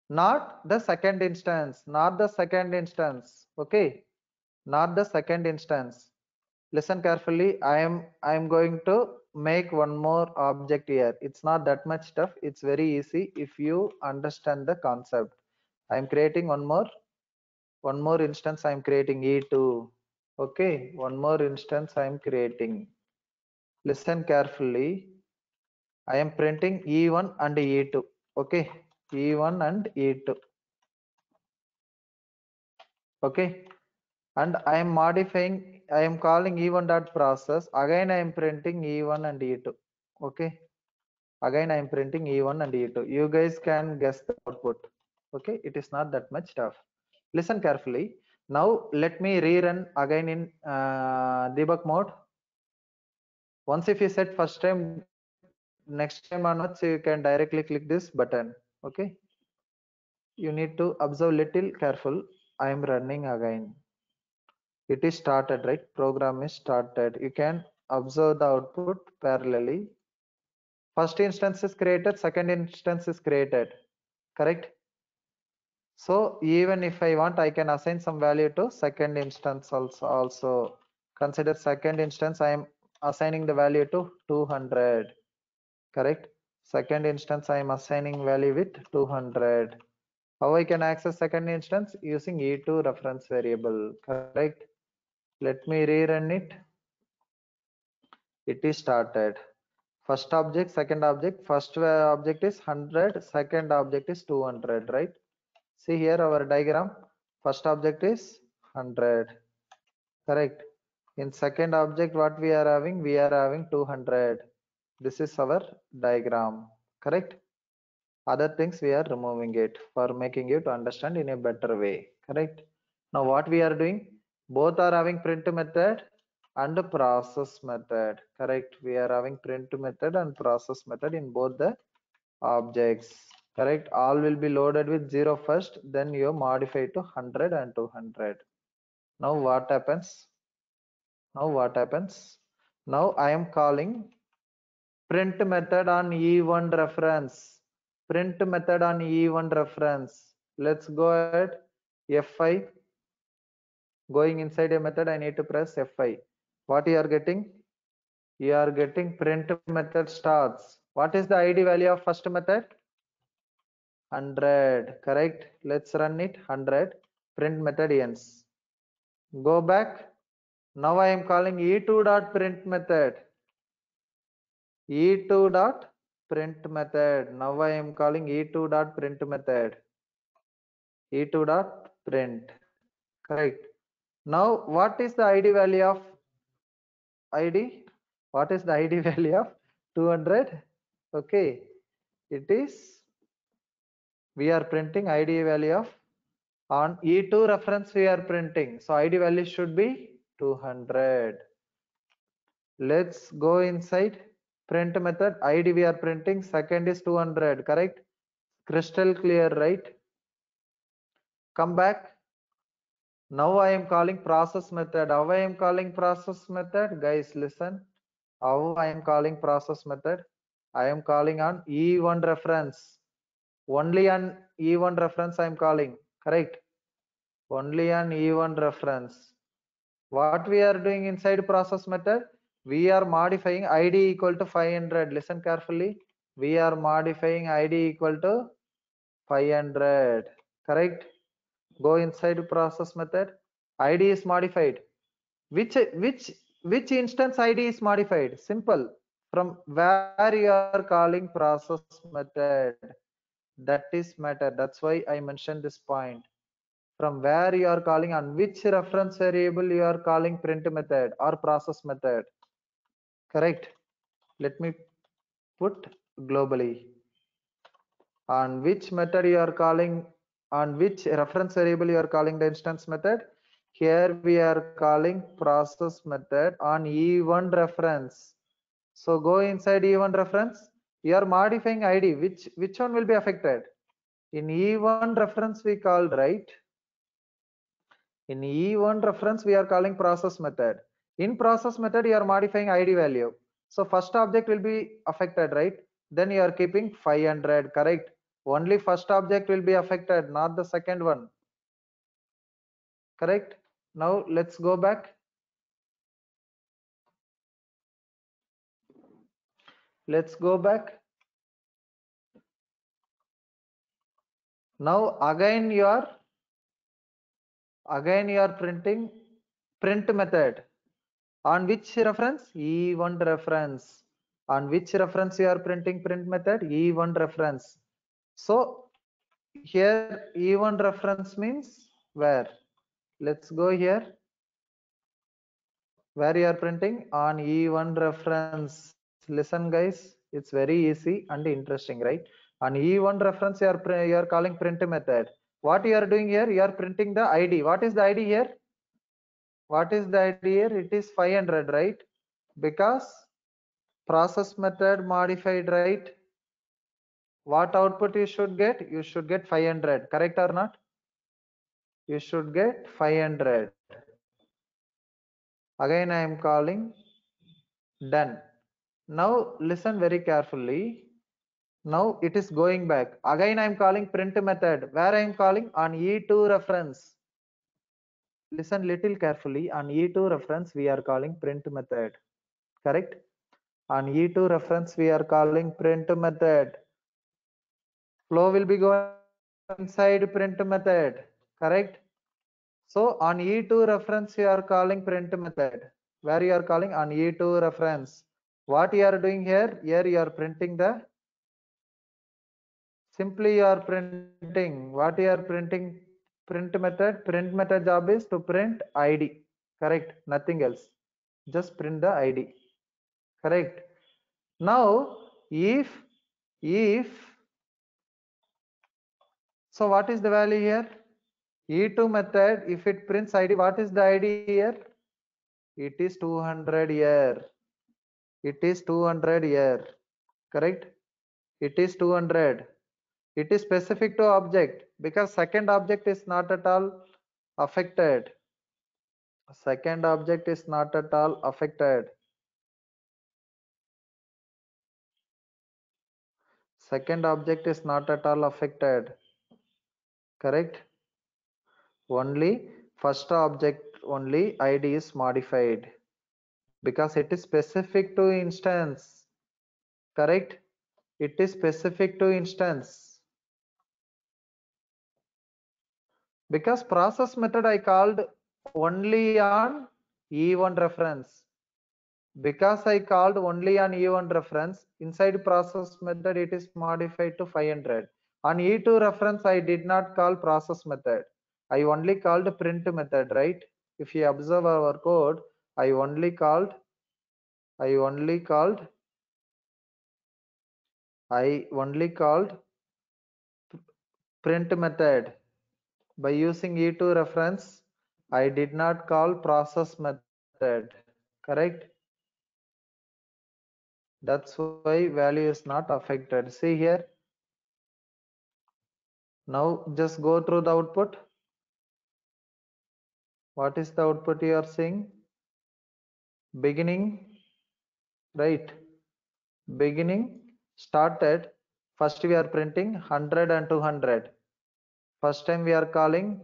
Not the second instance, okay? Not the second instance. Listen carefully. I am going to make one more object here. It's not that much tough. It's very easy if you understand the concept. I am creating one more instance. I am creating E2. Okay, one more instance I am creating. Listen carefully. I am printing E1 and E2. Okay, E1 and E2. Okay, and I am modifying. I am calling E1 dot process. Again, I am printing E1 and E2. Okay, again I am printing E1 and E2. You guys can guess the output. Okay, it is not that much tough. Listen carefully. Now let me rerun again in debug mode. Once if you set first time, next time onwards you can directly click this button. Okay, you need to observe little careful. I am running again. It is started, right? Program is started. You can observe the output parallelly. First instance is created, second instance is created, correct? So even if I want, I can assign some value to second instance also. Consider second instance, I am assigning the value to 200, correct? Second instance, I am assigning value with 200. How I can access second instance? Using E2 reference variable, correct? Let me rerun it. It is started. First object, second object. First object is 100, second object is 200, right? See here our diagram. First object is 100, correct? In second object, what we are having? We are having 200. This is our diagram, correct? Other things we are removing it for making you to understand in a better way, correct? Now what we are doing? Both are having print method and process method, correct? We are having print method and process method in both the objects, correct? All will be loaded with 0 first, then you modify to 100 and 200. Now what happens? Now I am calling print method on E1 reference. Print method on E1 reference. Let's go ahead. F5. Going inside a method, I need to press F5. What you are getting? You are getting print method starts. What is the ID value of first method? 100, correct? Let's run it. 100. Print method ends. Go back. Now I am calling E2 dot print method. E2 dot print method. Now I am calling E2 dot print method. E2 dot print. Correct. Now what is the ID value of ID? What is the ID value of 200? Okay, it is, we are printing ID value of, on E2 reference we are printing, so ID value should be 200. Let's go inside print method. ID we are printing, second is 200, correct? Crystal clear, right? Come back. Now I am calling process method. How I am calling process method? Guys, listen. How I am calling process method? I am calling on E1 reference. Only on E1 reference I am calling, correct? Only on E1 reference. What we are doing inside process method? We are modifying ID equal to 500. Listen carefully. We are modifying ID equal to 500. Correct? Go inside process method. ID is modified. Which instance ID is modified? Simple. From where you are calling process method. That is matter. That's why I mentioned this point. From where you are calling, on which reference variable you are calling print method or process method. Correct? Let me put globally. On which method you are calling, on which reference variable you are calling the instance method. Here we are calling process method on E1 reference. So go inside E1 reference. You are modifying ID. Which one will be affected? In E1 reference we called, right? In E1 reference we are calling process method. In process method you are modifying ID value. So first object will be affected, right? Then you are keeping 500, correct? Only first object will be affected, not the second one. Correct? Now let's go back. Let's go back. Now again you are printing print method. On which reference? E1 reference. On which reference you are printing print method? E1 reference. So here E1 reference means where? Let's go here. Where you are printing? On E1 reference. Listen guys, it's very easy and interesting, right? On E1 reference you are calling print method. What you are doing here? You are printing the ID. What is the ID here? What is the ID here? It is 500, right? Because process method modified, right? What output you should get? You should get 500, correct or not? You should get 500. Again I am calling done. Now listen very carefully. Now it is going back. Again I am calling print method. Where I am calling? On E2 reference. Listen little carefully. On E2 reference we are calling print method. Correct? On E2 reference we are calling print method. Flow will be going inside print method. Correct? So on E2 reference you are calling print method. Where you are calling? On E2 reference. What you are doing here? Here you are printing the, simply you are printing. What you are printing? Print method. Print method job is to print ID. Correct? Nothing else. Just print the ID. Correct? Now if so what is the value here? E2 method, if it prints ID, what is the ID here? It is 200 here. It is 200 here. Correct? It is 200. It is specific to object because second object is not at all affected. Second object is not at all affected. Second object is not at all affected. Correct? Only first object only ID is modified because it is specific to instance. Correct? It is specific to instance. Because process method I called only on E1 reference. Because I called only on E1 reference, inside process method it is modified to 500. On E2 reference I did not call process method. I only called print method, right? If you observe our code, I only called I only called print method by using E2 reference. I did not call process method, correct? That's why value is not affected. See here. Now just go through the output. What is the output you are seeing? Beginning, right? Beginning started. First we are printing 100 and 200. First time we are calling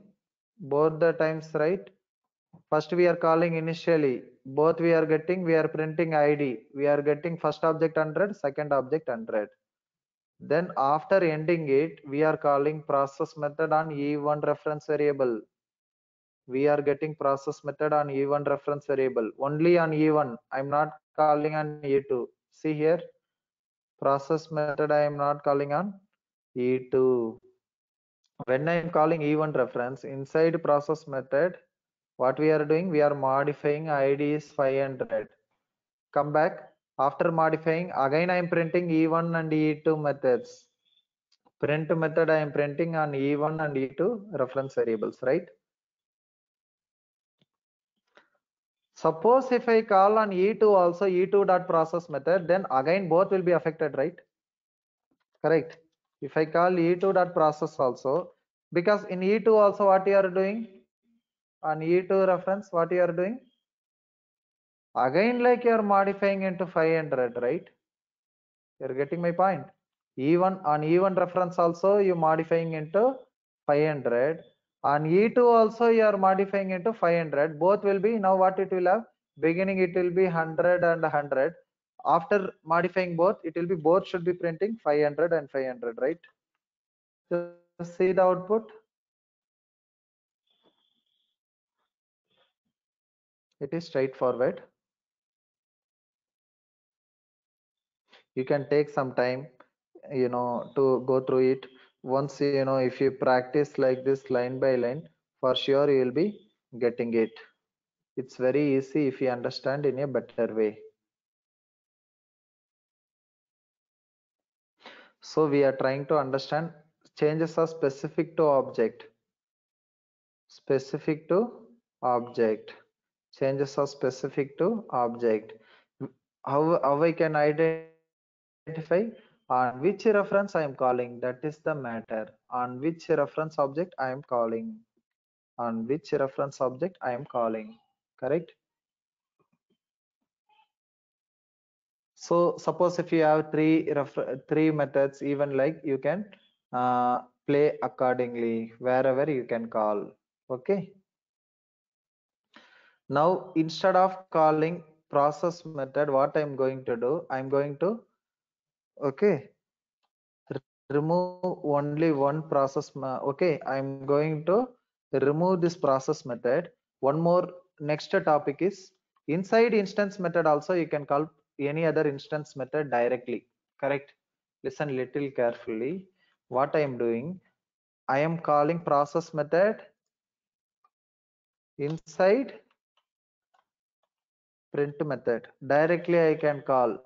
both the times, right? First we are calling initially. Both we are printing ID. We are getting first object 100, second object 100. Then after ending it, we are calling process method on E1 reference variable. We are getting process method on E1 reference variable. Only on E1. I'm not calling on E2. See here. Process method I am not calling on E2. When I am calling E1 reference, inside process method, what we are doing? We are modifying ID is 500. Come back. After modifying, again I am printing E1 and E2 methods. Print method I am printing on E1 and E2 reference variables, right? Suppose if I call on E2 also E2 dot process method, then again both will be affected, right? Correct. If I call E2 dot process also, because in E2 also what you are doing? On E2 reference, what you are doing? Again, like you are modifying into 500, right? You're getting my point. E1 on E1 reference also you modifying into 500. On E2 also you are modifying into 500. Both will be, now what it will have? Beginning it will be 100 and 100. After modifying both, it will be both should be printing 500 and 500, right? Just see the output. It is straightforward. You can take some time, to go through it. Once, if you practice like this line by line, for sure you will be getting it. It's very easy if you understand in a better way. So we are trying to understand changes are specific to object. Specific to object. Changes are specific to object. How I can identify on which reference I am calling? That is the matter. On which reference object I am calling? On which reference object I am calling? Correct? So suppose if you have three methods, even like you can play accordingly wherever you can call. Okay. Now instead of calling process method, what I'm going to do? I'm going to remove only one process. Okay, I'm going to remove this process method. One more next topic is inside instance method also you can call any other instance method directly. Correct? Listen little carefully. What I am doing, I am calling process method inside print method. Directly I can call.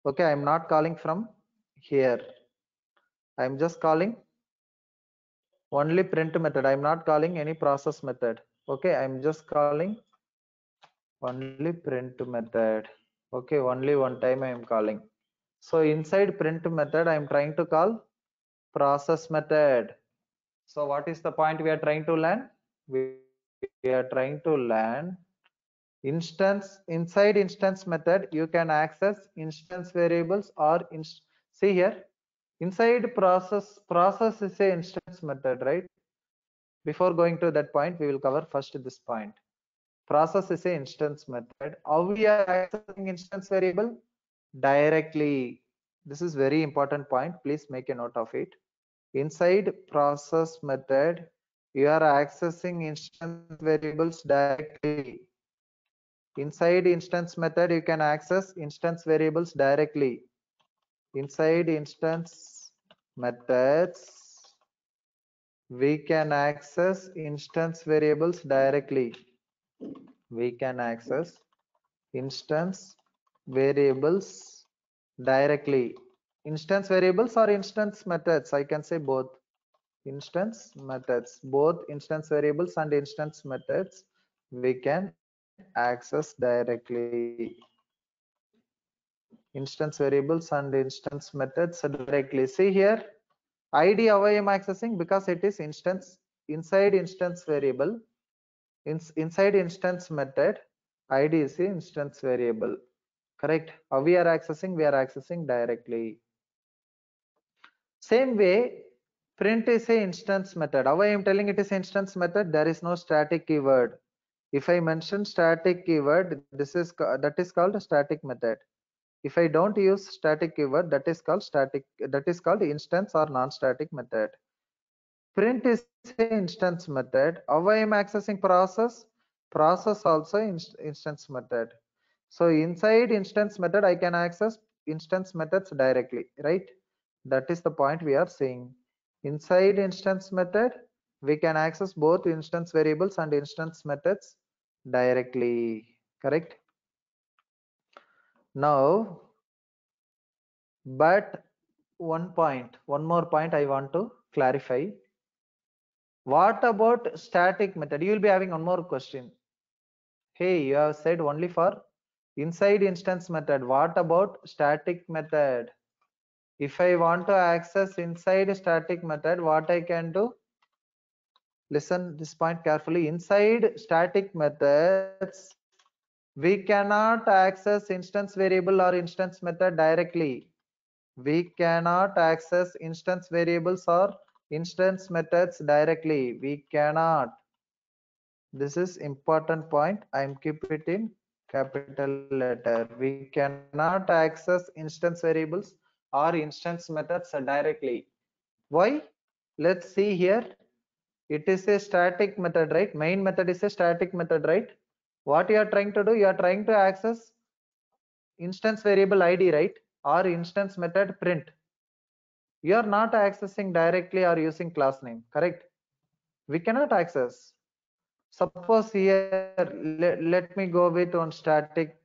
Okay, I'm not calling from here. I'm just calling only print method. I'm not calling any process method. Okay, I'm just calling only print method. Okay, only one time I am calling. So inside print method, I am trying to call process method. So what is the point we are trying to learn? We are trying to learn instance. Inside instance method, you can access instance variables or see here. Inside process is a instance method, right? Before going to that point, we will cover first this point. Process is a instance method. How we are accessing instance variable? Directly. This is very important point. Please make a note of it. Inside process method, you are accessing instance variables directly. Inside instance method, you can access instance variables directly. Inside instance methods, we can access instance variables directly. We can access instance variables directly. Instance variables or instance methods, I can say both. Instance methods, both instance variables and instance methods we can access directly. Instance variables and instance methods directly. See here, id how I am accessing, because it is instance inside instance variable. Inside instance method, id is the instance variable. Correct? How we are accessing? We are accessing directly. Same way, print is a instance method. How I am telling it is instance method? There is no static keyword. If I mention static keyword, that is called a static method. If I don't use static keyword, that is called instance or non-static method. Print is a instance method. How I am accessing process? Process also instance method. So inside instance method, I can access instance methods directly, right? That is the point we are saying. Inside instance method, we can access both instance variables and instance methods directly, correct? Now, but one more point I want to clarify. What about static method? You will be having one more question. Hey, you have said only for inside instance method. What about static method? If I want to access inside static method, what I can do? Listen this point carefully. Inside static methods, we cannot access instance variable or instance method directly. We cannot access instance variables or instance methods directly. We cannot. This is important point. I am keep it in capital letter. We cannot access instance variables or instance methods directly. Why? Let's see here. It is a static method, right? Main method is a static method, right? What you are trying to do? You are trying to access instance variable id, right? Or instance method print. You are not accessing directly or using class name, correct? We cannot access. Suppose here, let me go with one static,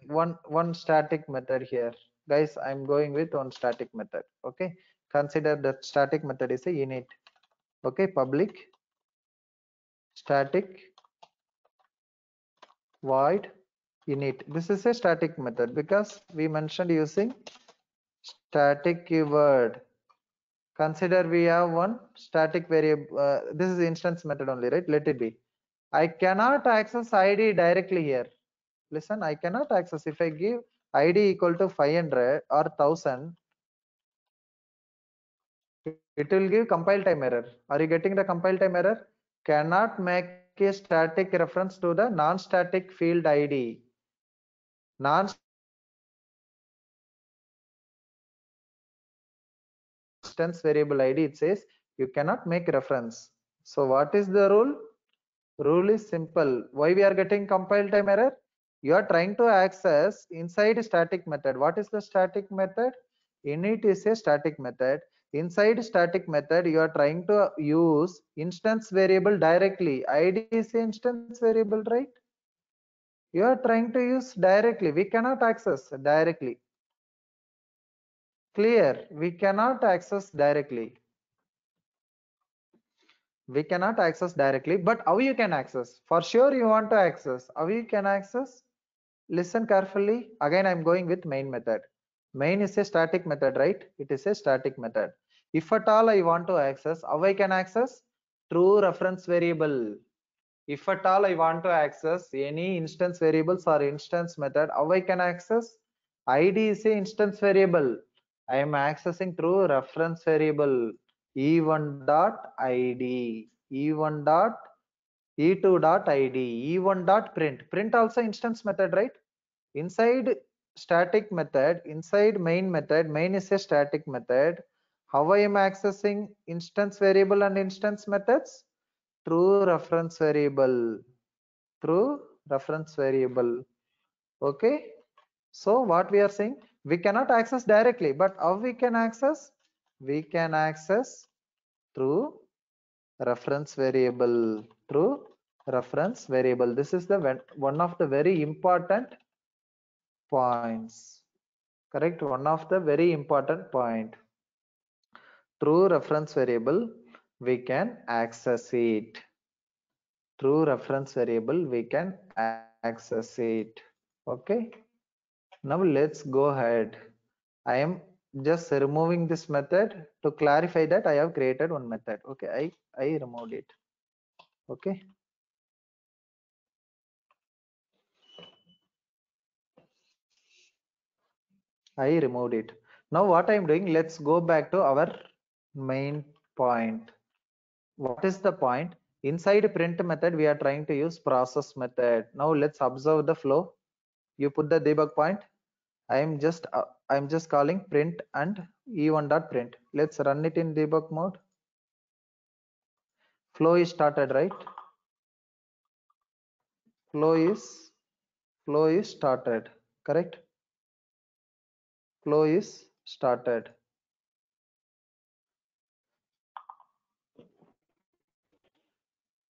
one static method here. Guys, I'm going with one static method. Okay, consider that static method is a init. Okay, public static void init. This is a static method because we mentioned using static keyword. Consider we have one static variable. This is instance method only, right? Let it be. I cannot access id directly here. Listen, I cannot access. If I give id equal to 500 or 1000, it will give compile time error. Are you getting the compile time error? Cannot make a static reference to the non-static field id. Instance variable id, it says you cannot make reference. So what is the rule? Rule is simple. Why we are getting compile time error? You are trying to access inside static method. What is the static method? Init is a static method. Inside static method, you are trying to use instance variable directly. id is a instance variable, right? You are trying to use directly. We cannot access directly. Clear? We cannot access directly. We cannot access directly, but how you can access? For sure you want to access. How you can access? Listen carefully. Again, I'm going with main method. Main is a static method, right? It is a static method. If at all I want to access, how I can access? True reference variable. If at all I want to access any instance variables or instance method, how I can access? id is a instance variable. I am accessing through reference variable e1.id, e1.e2.id, e1.print. Print also instance method, right? Inside static method, inside main method, main is a static method. How I am accessing instance variable and instance methods? True reference variable. True reference variable. Okay. So what we are saying, we cannot access directly, but how we can access? We can access through reference variable. Through reference variable. This is the one of the very important points. Correct? One of the very important point. True reference variable, we can access it. True reference variable, we can access it. Okay. Now let's go ahead. I am just removing this method to clarify that I have created one method. Okay, I removed it. Okay. I removed it. Now what I'm doing, let's go back to our main point. What is the point? Inside print method, we are trying to use process method. Now let's observe the flow. You put the debug point. I'm just calling print and e1.print. Let's run it in debug mode. Flow is started, right? Flow is started, correct? Flow is started.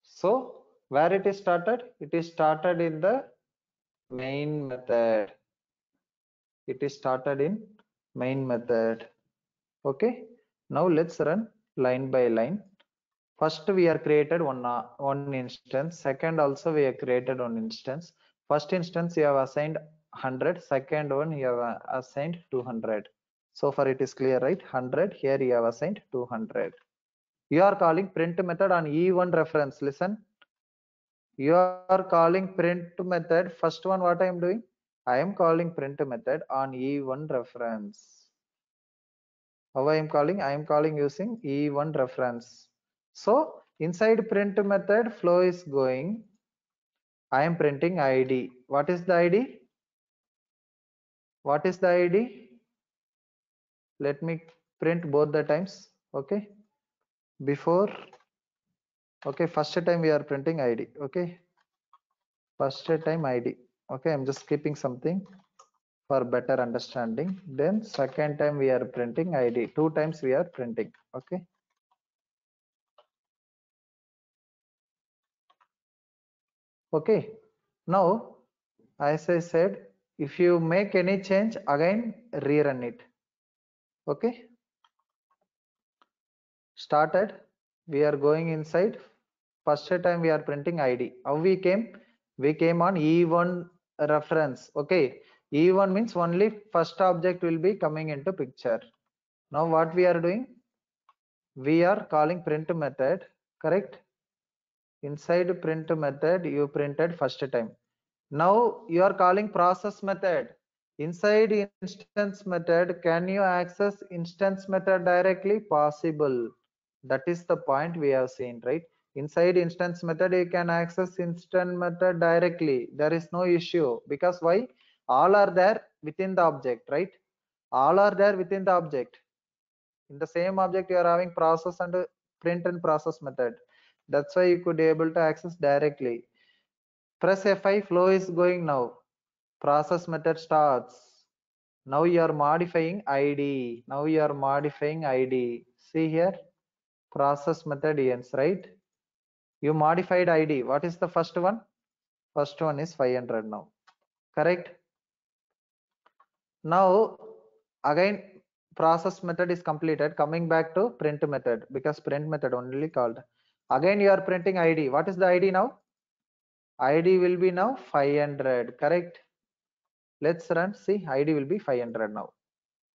So where it is started? It is started in the main method. It is started in main method. Okay. Now let's run line by line. First we are created one instance. Second also we have created one instance. First instance you have assigned 100. Second one you have assigned 200. So far it is clear, right? 100. Here you have assigned 200. You are calling print method on E1 reference. Listen. You are calling print method. First one, what I am doing? I am calling print method on E1 reference. How I am calling? I am calling using E1 reference. So inside print method, flow is going. I am printing ID. What is the ID? What is the ID? Let me print both the times. Okay. Before. Okay. First time we are printing ID. Okay. First time ID. Okay. I'm just skipping something for better understanding. Then second time we are printing ID. 2 times we are printing. Okay. Okay. Now, as I said, if you make any change, again rerun it. Okay. Started. We are going inside. First time we are printing ID. How we came? We came on E1 reference. Okay. E1 means only first object will be coming into picture. Now what we are doing? We are calling print method. Correct. Inside print method, you printed first time. Now you are calling process method. Inside instance method, can you access instance method directly? Possible. That is the point we have seen, right? Inside instance method, you can access instance method directly. There is no issue because why? All are there within the object, right? All are there within the object. In the same object, you are having process and print and process method. That's why you could be able to access directly. Press F5, flow is going now. Process method starts. Now you are modifying ID. Now you are modifying ID. See here, process method ends, right? You modified ID. What is the first one? First one is 500 now. Correct? Now, again, process method is completed. Coming back to print method because print method only called. Again, you are printing ID. What is the ID now? ID will be now 500. Correct? Let's run. See, ID will be 500 now.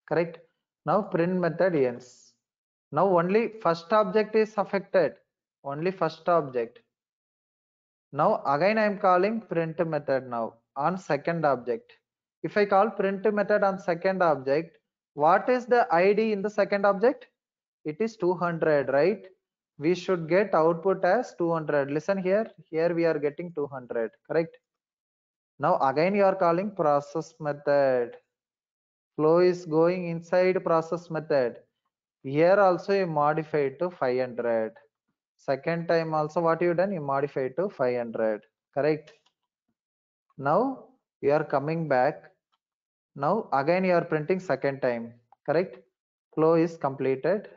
Correct? Now print method ends. Now only first object is affected. Only first object. Now again I am calling print method now on second object. If I call print method on second object, what is the ID in the second object? It is 200, right? We should get output as 200. Listen here. Here we are getting 200. Correct? Now again you are calling process method. Flow is going inside process method. Here also you modified to 500. Second time also what you done? You modified to 500. Correct? Now you are coming back. Now again you are printing second time. Correct? Flow is completed.